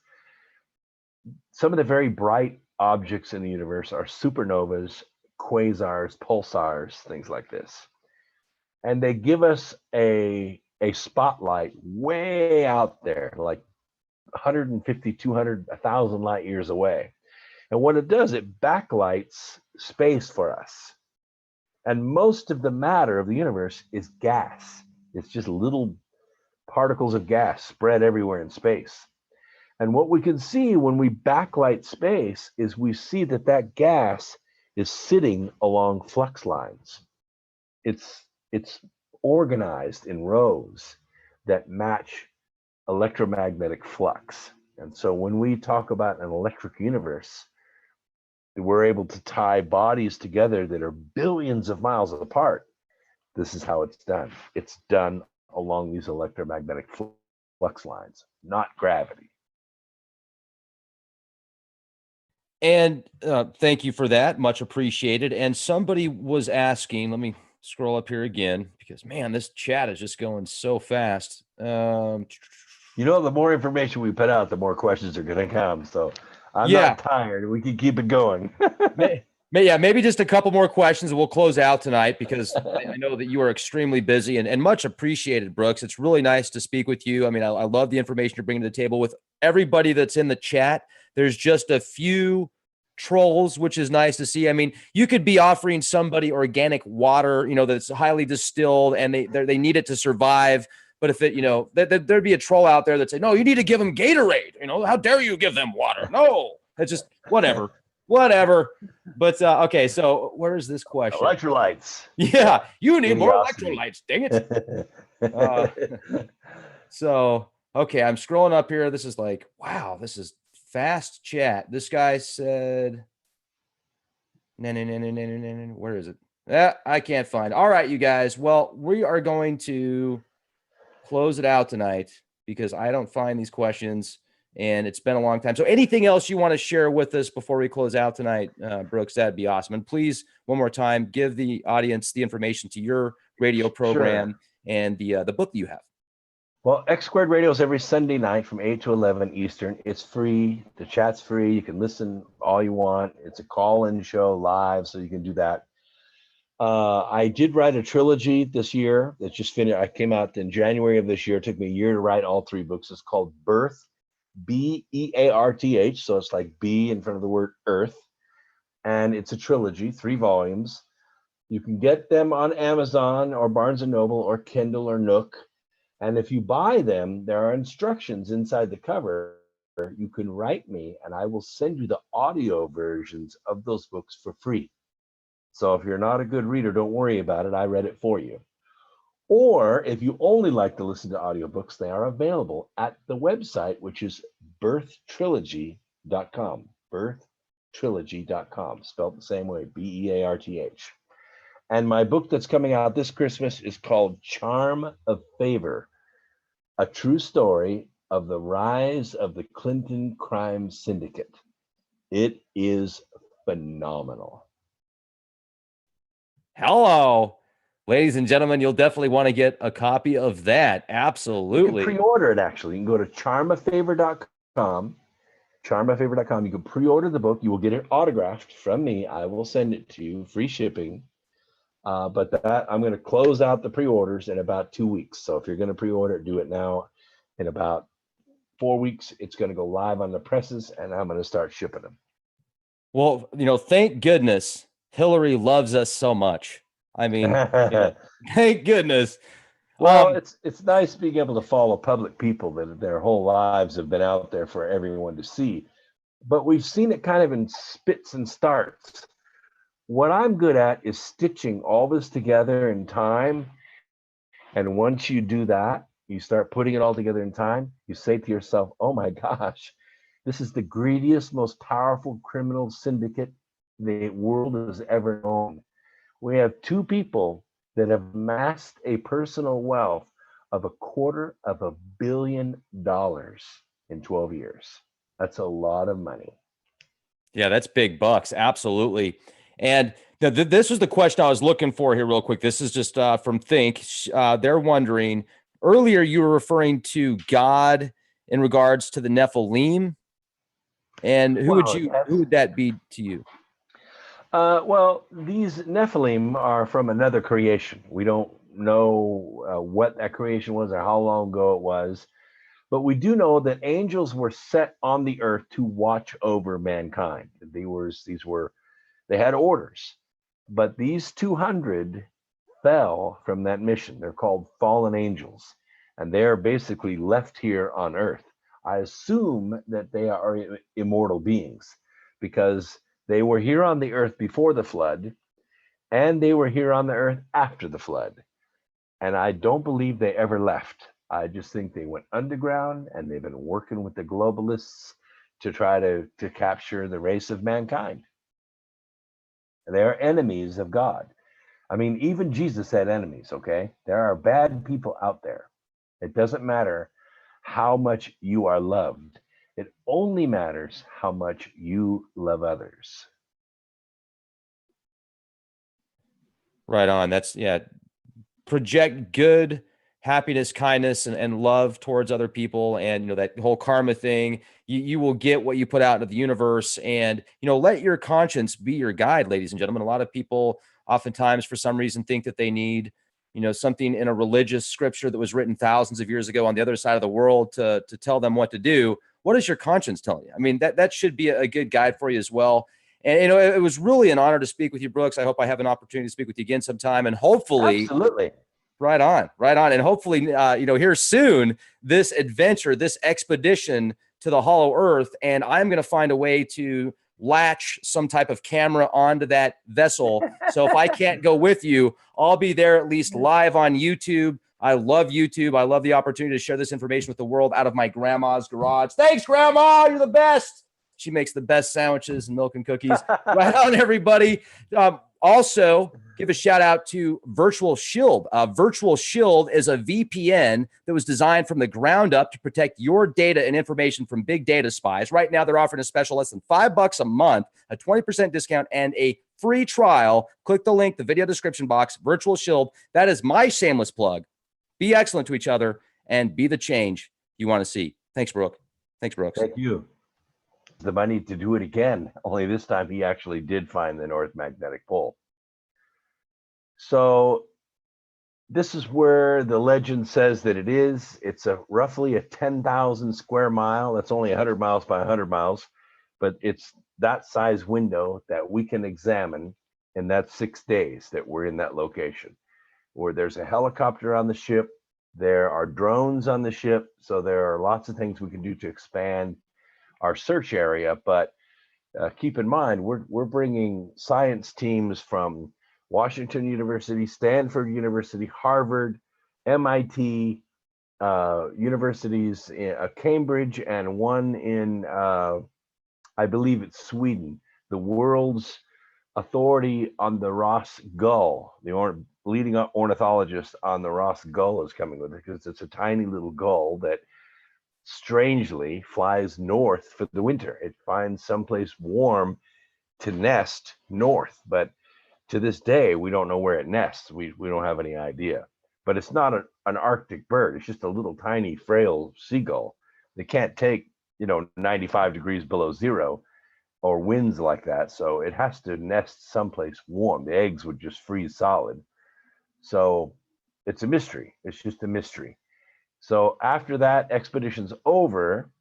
some of the very bright objects in the universe are supernovas, quasars, pulsars, things like this. And they give us a spotlight way out there, like 150, 200, 1,000 light years away. And what it does, it backlights space for us. And most of the matter of the universe is gas. It's just little particles of gas spread everywhere in space. And what we can see when we backlight space is we see that that gas is sitting along flux lines. It's organized in rows that match electromagnetic flux. And so when we talk about an electric universe, we're able to tie bodies together that are billions of miles apart. This is how it's done. It's done along these electromagnetic flux lines, not gravity. And thank you for that. Much appreciated. And somebody was asking, let me scroll up here again because, man, this chat is just going so fast. The more information we put out, the more questions are going to come. So I'm not tired. We can keep it going. Maybe just a couple more questions and we'll close out tonight because I know that you are extremely busy and much appreciated, Brooks. It's really nice to speak with you. I mean, I love the information you're bringing to the table with everybody that's in the chat. There's just a few trolls, which is nice to see. I mean, you could be offering somebody organic water, that's highly distilled and they need it to survive. But if it, there'd be a troll out there that say, no, you need to give them Gatorade. How dare you give them water? No, it's just whatever. But okay, so where is this question? Electrolytes. Yeah, you need more electrolytes. Dang it. So, okay, I'm scrolling up here. This is like, wow, this is fast chat. This guy said, no. Where is it? I can't find. All right, you guys. Well, we are going to close it out tonight because I don't find these questions and it's been a long time. So anything else you want to share with us before we close out tonight, Brooks, that'd be awesome. And please, one more time, give the audience the information to your radio program and the book that you have. Well, X Squared Radio is every Sunday night from 8 to 11 Eastern. It's free. The chat's free. You can listen all you want. It's a call-in show live, so you can do that. I did write a trilogy this year that just finished. I came out in January of this year. It took me a year to write all three books. It's called Birth, Bearth. So it's like B in front of the word Earth. And it's a trilogy, 3 volumes. You can get them on Amazon or Barnes & Noble or Kindle or Nook. And if you buy them, there are instructions inside the cover. You can write me and I will send you the audio versions of those books for free. So if you're not a good reader, don't worry about it. I read it for you. Or if you only like to listen to audiobooks, they are available at the website, which is birthtrilogy.com. Birthtrilogy.com, spelled the same way, Bearth. And my book that's coming out this Christmas is called Charm of Favor, a true story of the rise of the Clinton crime syndicate. It is phenomenal. Hello, ladies and gentlemen. You'll definitely want to get a copy of that. Absolutely. You can pre-order it, actually. You can go to charmoffavor.com. Charmoffavor.com. You can pre-order the book. You will get it autographed from me. I will send it to you, free shipping. But that I'm going to close out the pre-orders in about 2 weeks. So if you're going to pre-order it, do it now. In about 4 weeks, it's going to go live on the presses, and I'm going to start shipping them. Well, thank goodness Hillary loves us so much. I mean, thank goodness. Well, it's nice being able to follow public people that their whole lives have been out there for everyone to see. But we've seen it kind of in spits and starts. What I'm good at is stitching all this together in time. And once you do that, you start putting it all together in time, you say to yourself, oh my gosh, this is the greediest, most powerful criminal syndicate the world has ever known. We have two people that have amassed a personal wealth of $250 million in 12 years. That's a lot of money. Yeah, that's big bucks. Absolutely. And this was the question I was looking for here, real quick. This is just from Think. They're wondering earlier, you were referring to God in regards to the Nephilim. And who would that be to you? Well, these Nephilim are from another creation. We don't know what that creation was or how long ago it was, but we do know that angels were set on the earth to watch over mankind. They had orders, but these 200 fell from that mission. They're called fallen angels, and they are basically left here on earth. I assume that they are immortal beings because they were here on the earth before the flood, and they were here on the earth after the flood. And I don't believe they ever left. I just think they went underground and they've been working with the globalists to try to capture the race of mankind. They are enemies of God. I mean, even Jesus had enemies, okay? There are bad people out there. It doesn't matter how much you are loved. It only matters how much you love others. Right on. That's, yeah. Project good happiness, kindness, and love towards other people. And, that whole karma thing, you will get what you put out into the universe. And, let your conscience be your guide, ladies and gentlemen. A lot of people oftentimes, for some reason, think that they need, something in a religious scripture that was written thousands of years ago on the other side of the world to tell them what to do. What is your conscience telling you? I mean, that should be a good guide for you as well. And, it was really an honor to speak with you, Brooks. I hope I have an opportunity to speak with you again sometime, and hopefully. Absolutely. Right on. And hopefully, here soon, this adventure, this expedition to the Hollow Earth, and I'm going to find a way to latch some type of camera onto that vessel. So if I can't go with you, I'll be there at least live on YouTube. I love YouTube. I love the opportunity to share this information with the world out of my grandma's garage. Thanks, Grandma. You're the best. She makes the best sandwiches and milk and cookies. Right on, everybody. Also, give a shout out to Virtual Shield. Virtual Shield is a VPN that was designed from the ground up to protect your data and information from big data spies. Right now, they're offering a special less than $5 a month, a 20% discount, and a free trial. Click the link, the video description box, Virtual Shield. That is my shameless plug. Be excellent to each other and be the change you want to see. Thanks, Brooke. Thanks, Brooks. Thank you. The money to do it again, only this time he actually did find the North Magnetic Pole. So this is where the legend says that it is. It's roughly a 10,000 square mile. That's only 100 miles by 100 miles, but it's that size window that we can examine in that 6 days that we're in that location, where there's a helicopter on the ship. There are drones on the ship. So there are lots of things we can do to expand our search area. But keep in mind, we're bringing science teams from Washington University, Stanford University, Harvard, MIT, universities, Cambridge, and one in, I believe it's Sweden, the world's authority on the Ross gull. The leading ornithologist on the Ross gull is coming with it because it's a tiny little gull that strangely flies north for the winter. It finds someplace warm to nest north, but to this day we don't know where it nests. We don't have any idea. But it's not an Arctic bird. It's just a little tiny frail seagull. They can't take 95 degrees below zero or winds like that, so it has to nest someplace warm. The eggs would just freeze solid. So it's a mystery. It's just a mystery. So after that expedition's over,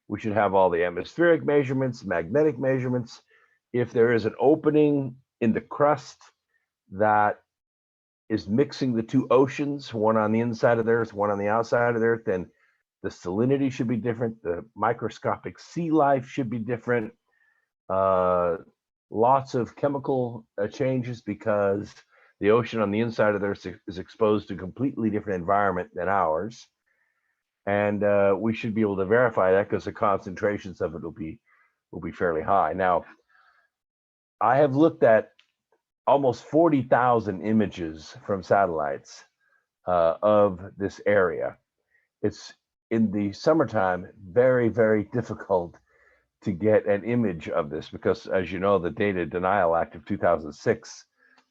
we should have all the atmospheric measurements, magnetic measurements. If there is an opening in the crust that is mixing the two oceans, one on the inside of the Earth, one on the outside of the Earth, then the salinity should be different. The microscopic sea life should be different. Lots of chemical changes because the ocean on the inside of the Earth is exposed to a completely different environment than ours. And we should be able to verify that because the concentrations of it will be fairly high. Now, I have looked at almost 40,000 images from satellites of this area. It's in the summertime very, very difficult to get an image of this because, as you know, the Data Denial Act of 2006,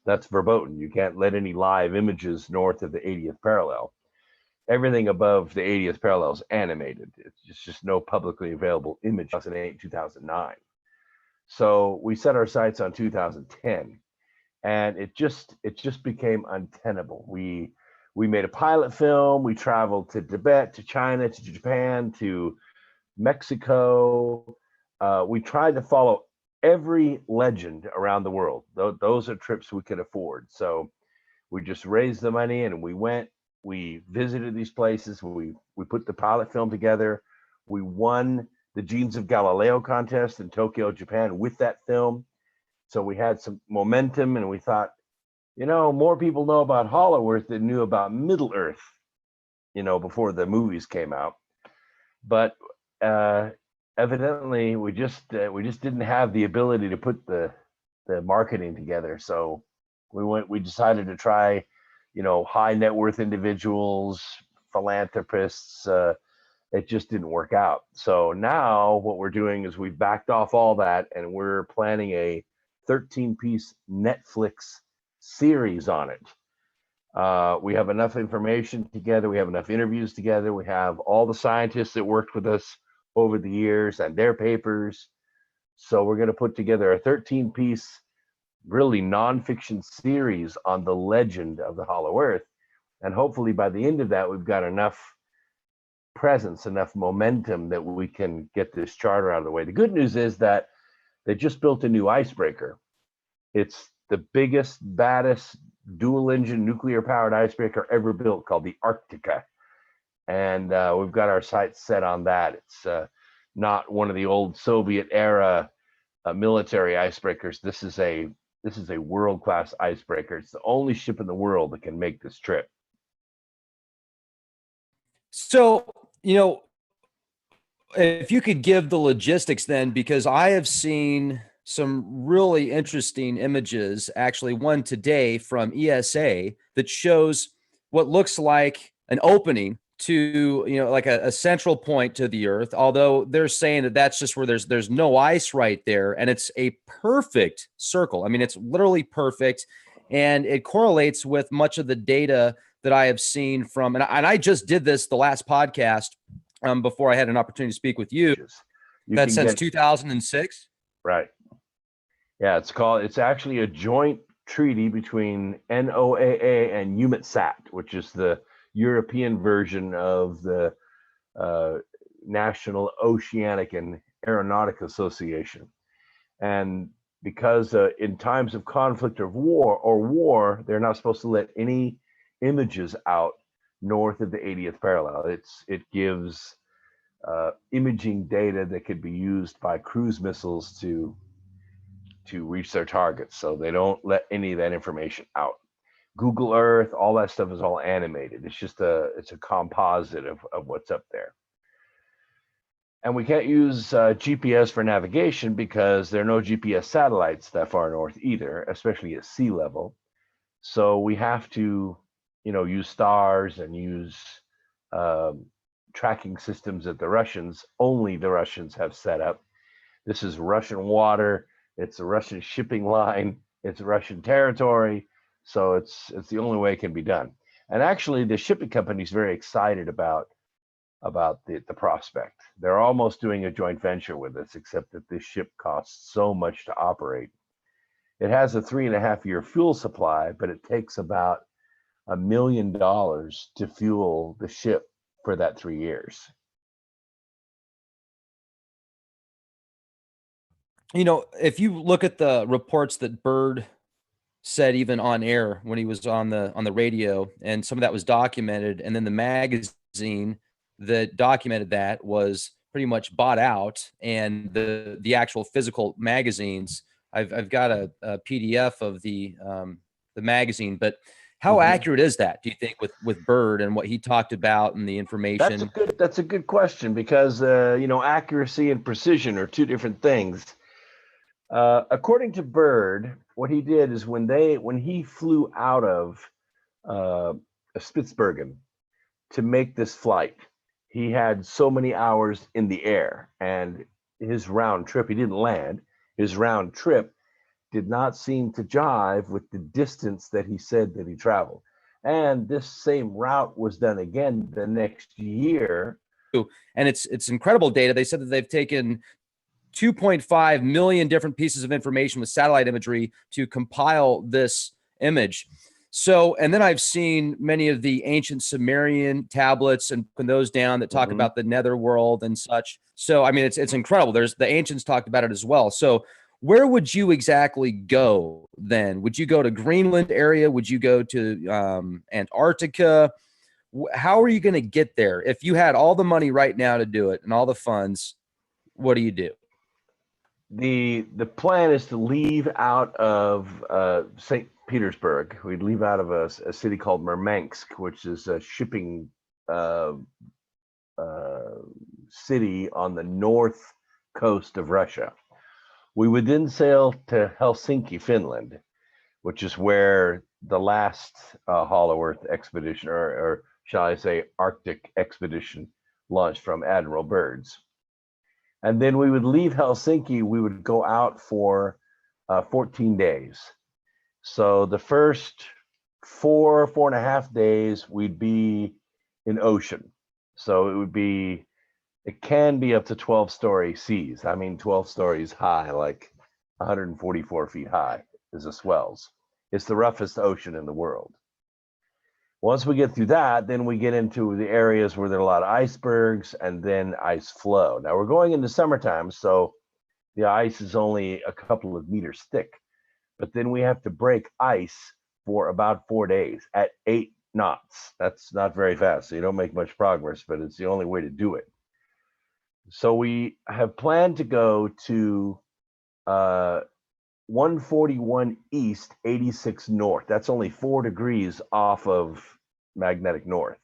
that's verboten. You can't let any live images north of the 80th parallel. Everything above the 80th parallel is animated. It's just no publicly available image. 2008, 2009. So we set our sights on 2010, and it just became untenable. We made a pilot film. We traveled to Tibet, to China, to Japan, to Mexico. We tried to follow every legend around the world. Those are trips we could afford. So we just raised the money and we went. We visited these places. We put the pilot film together. We won the Genes of Galileo contest in Tokyo, Japan with that film. So we had some momentum and we thought, more people know about Hollow Earth than knew about Middle Earth, before the movies came out. But evidently we just didn't have the ability to put the marketing together. So we decided to try, high net worth individuals, philanthropists. It just didn't work out. So now what we're doing is we've backed off all that and we're planning a 13-piece Netflix series on it. We have enough information together. We have enough interviews together. We have all the scientists that worked with us over the years and their papers. So we're going to put together a 13-piece, really nonfiction series on the legend of the Hollow Earth. And hopefully by the end of that, we've got enough presence, enough momentum that we can get this charter out of the way. The good news is that they just built a new icebreaker. It's the biggest, baddest dual-engine nuclear-powered icebreaker ever built, called the Antarctica. And we've got our sights set on that. It's not one of the old Soviet-era military icebreakers. This is a world-class icebreaker. It's the only ship in the world that can make this trip. So, if you could give the logistics then, because I have seen some really interesting images, actually one today from ESA that shows what looks like an opening to, like a central point to the Earth, although they're saying that that's just where there's no ice right there. And it's a perfect circle. I mean, it's literally perfect. And it correlates with much of the data that I have seen from, and I just did this the last podcast before I had an opportunity to speak with you. That's since 2006. Right. Yeah, it's actually a joint treaty between NOAA and EUMETSAT, which is the European version of the National Oceanic and Aeronautic Association. And because in times of conflict or war, they're not supposed to let any images out north of the 80th parallel. It gives imaging data that could be used by cruise missiles to reach their targets. So they don't let any of that information out. Google Earth, all that stuff is all animated. It's just it's a composite of what's up there. And we can't use GPS for navigation because there are no GPS satellites that far north either, especially at sea level. So we have to, use stars and use tracking systems that only the Russians have set up. This is Russian water. It's a Russian shipping line. It's Russian territory. So it's the only way it can be done. And actually, the shipping company is very excited about the prospect. They're almost doing a joint venture with us, except that this ship costs so much to operate. It has a 3.5-year fuel supply, but it takes about $1 million to fuel the ship for that 3 years. If you look at the reports that Byrd said even on air when he was on the radio, and some of that was documented. And then the magazine that documented that was pretty much bought out, and the actual physical magazines. I've got a PDF of the magazine, but how Mhm. accurate is that? Do you think with Byrd and what he talked about and the information? That's a good question because accuracy and precision are two different things. According to Byrd, what he did is when he flew out of uh, Spitsbergen to make this flight, he had so many hours in the air, and his round trip, he didn't land. His round trip did not seem to jive with the distance that he said that he traveled. And this same route was done again the next year. And it's incredible data. They said that they've taken 2.5 million different pieces of information with satellite imagery to compile this image. So, and then I've seen many of the ancient Sumerian tablets and put those down that talk Mhm. about the netherworld and such. So, I mean, it's incredible. There's the ancients talked about it as well. So, where would you exactly go then? Would you go to Greenland area? Would you go to Antarctica? How are you going to get there? If you had all the money right now to do it and all the funds, what do you do? The plan is to leave out of St. Petersburg. We'd leave out of a city called Murmansk, which is a shipping uh, uh, city on the north coast of Russia. We would then sail to Helsinki, Finland, which is where the last Hollow Earth expedition, or shall I say, Arctic expedition, launched from Admiral Byrds. And then we would leave Helsinki. We would go out for 14 days. So the first 4.5 days, we'd be in ocean. So it can be up to 12-story seas. I mean, 12 stories high, like 144 feet high is the swells. It's the roughest ocean in the world. Once we get through that, then we get into the areas where there are a lot of icebergs and then ice flow. Now we're going into summertime, so the ice is only a couple of meters thick, but then we have to break ice for about 4 days at 8 knots. That's not very fast, so you don't make much progress, but it's the only way to do it. So we have planned to go to 141 east, 86 north. That's only 4 degrees off of magnetic north,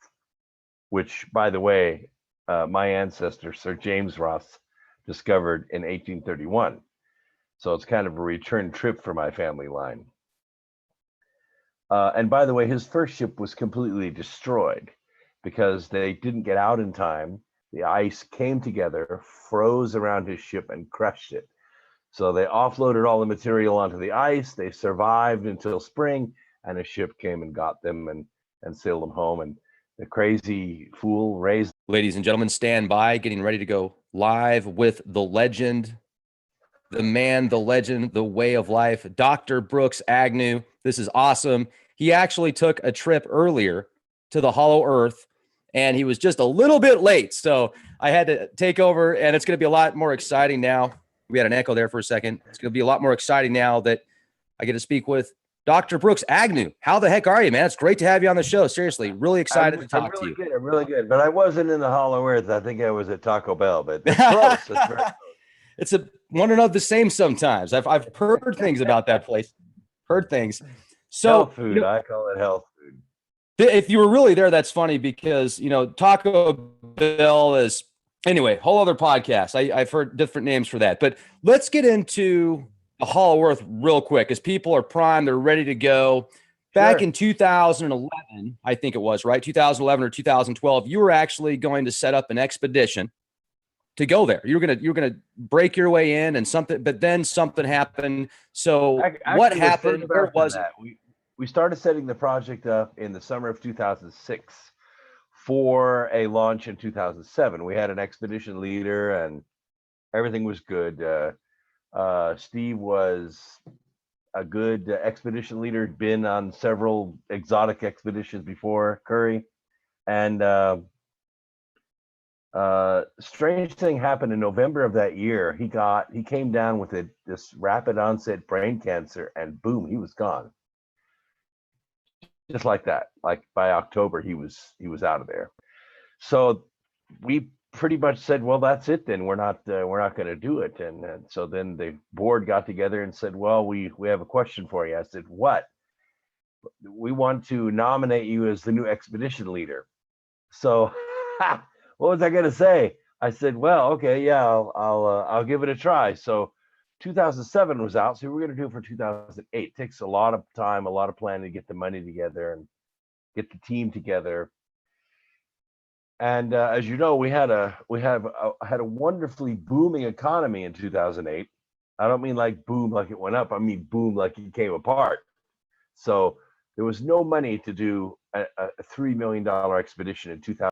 which, by the way, my ancestor, Sir James Ross, discovered in 1831. So it's kind of a return trip for my family line. And by the way, his first ship was completely destroyed because they didn't get out in time. The ice came together, froze around his ship, and crushed it. So they offloaded all the material onto the ice. They survived until spring, and a ship came and got them and sailed them home. And the crazy fool raised. Ladies and gentlemen, stand by, getting ready to go live with the legend, the man, the legend, the way of life, Dr. Brooks Agnew. This is awesome. He actually took a trip earlier to the Hollow Earth, and he was just a little bit late. So I had to take over, and it's going to be a lot more exciting now. We had an echo there for a second. It's going to be a lot more exciting now that I get to speak with Dr. Brooks Agnew. How the heck are you, man? It's great to have you on the show. Seriously, really excited to I'm talk to really you. good. I'm really good. But I wasn't in the Hollow Earth. I think I was at Taco Bell, but it's close. It's very It's a one and of the same sometimes. I've heard things about that place. Heard things. health So, food. I call it health food. if you were really there, that's funny because, Taco Bell is, anyway, whole other podcast. I've heard different names for that. But let's get into the Hollow Earth real quick because people are primed. They're ready to go. Back Sure. in 2011, I think it was, right? 2011 or 2012, you were actually going to set up an expedition to go there. You're gonna break your way in and something, but then something happened. So what Actually, it was happened? further Where than was it? that. We started setting the project up in the summer of 2006 for a launch in 2007. We had an expedition leader, and everything was good. Steve was a good expedition leader, had been on several exotic expeditions before, Curry. And strange thing happened in November of that year. He came down with this rapid onset brain cancer, and boom, he was gone. just like that. Like by October, he was out of there. So we pretty much said, well, that's it then. We're not going to do it. And so then the board got together and said, well, we have a question for you. I said, what? We want to nominate you as the new expedition leader. So what was I going to say? I said, well, okay, yeah, I'll give it a try. So 2007 was out, so we were going to do it for 2008. It takes a lot of time, a lot of planning to get the money together and get the team together. And as you know, we had a wonderfully booming economy in 2008. I don't mean like boom like it went up. I mean boom like it came apart. So there was no money to do a $3 million expedition in 2000.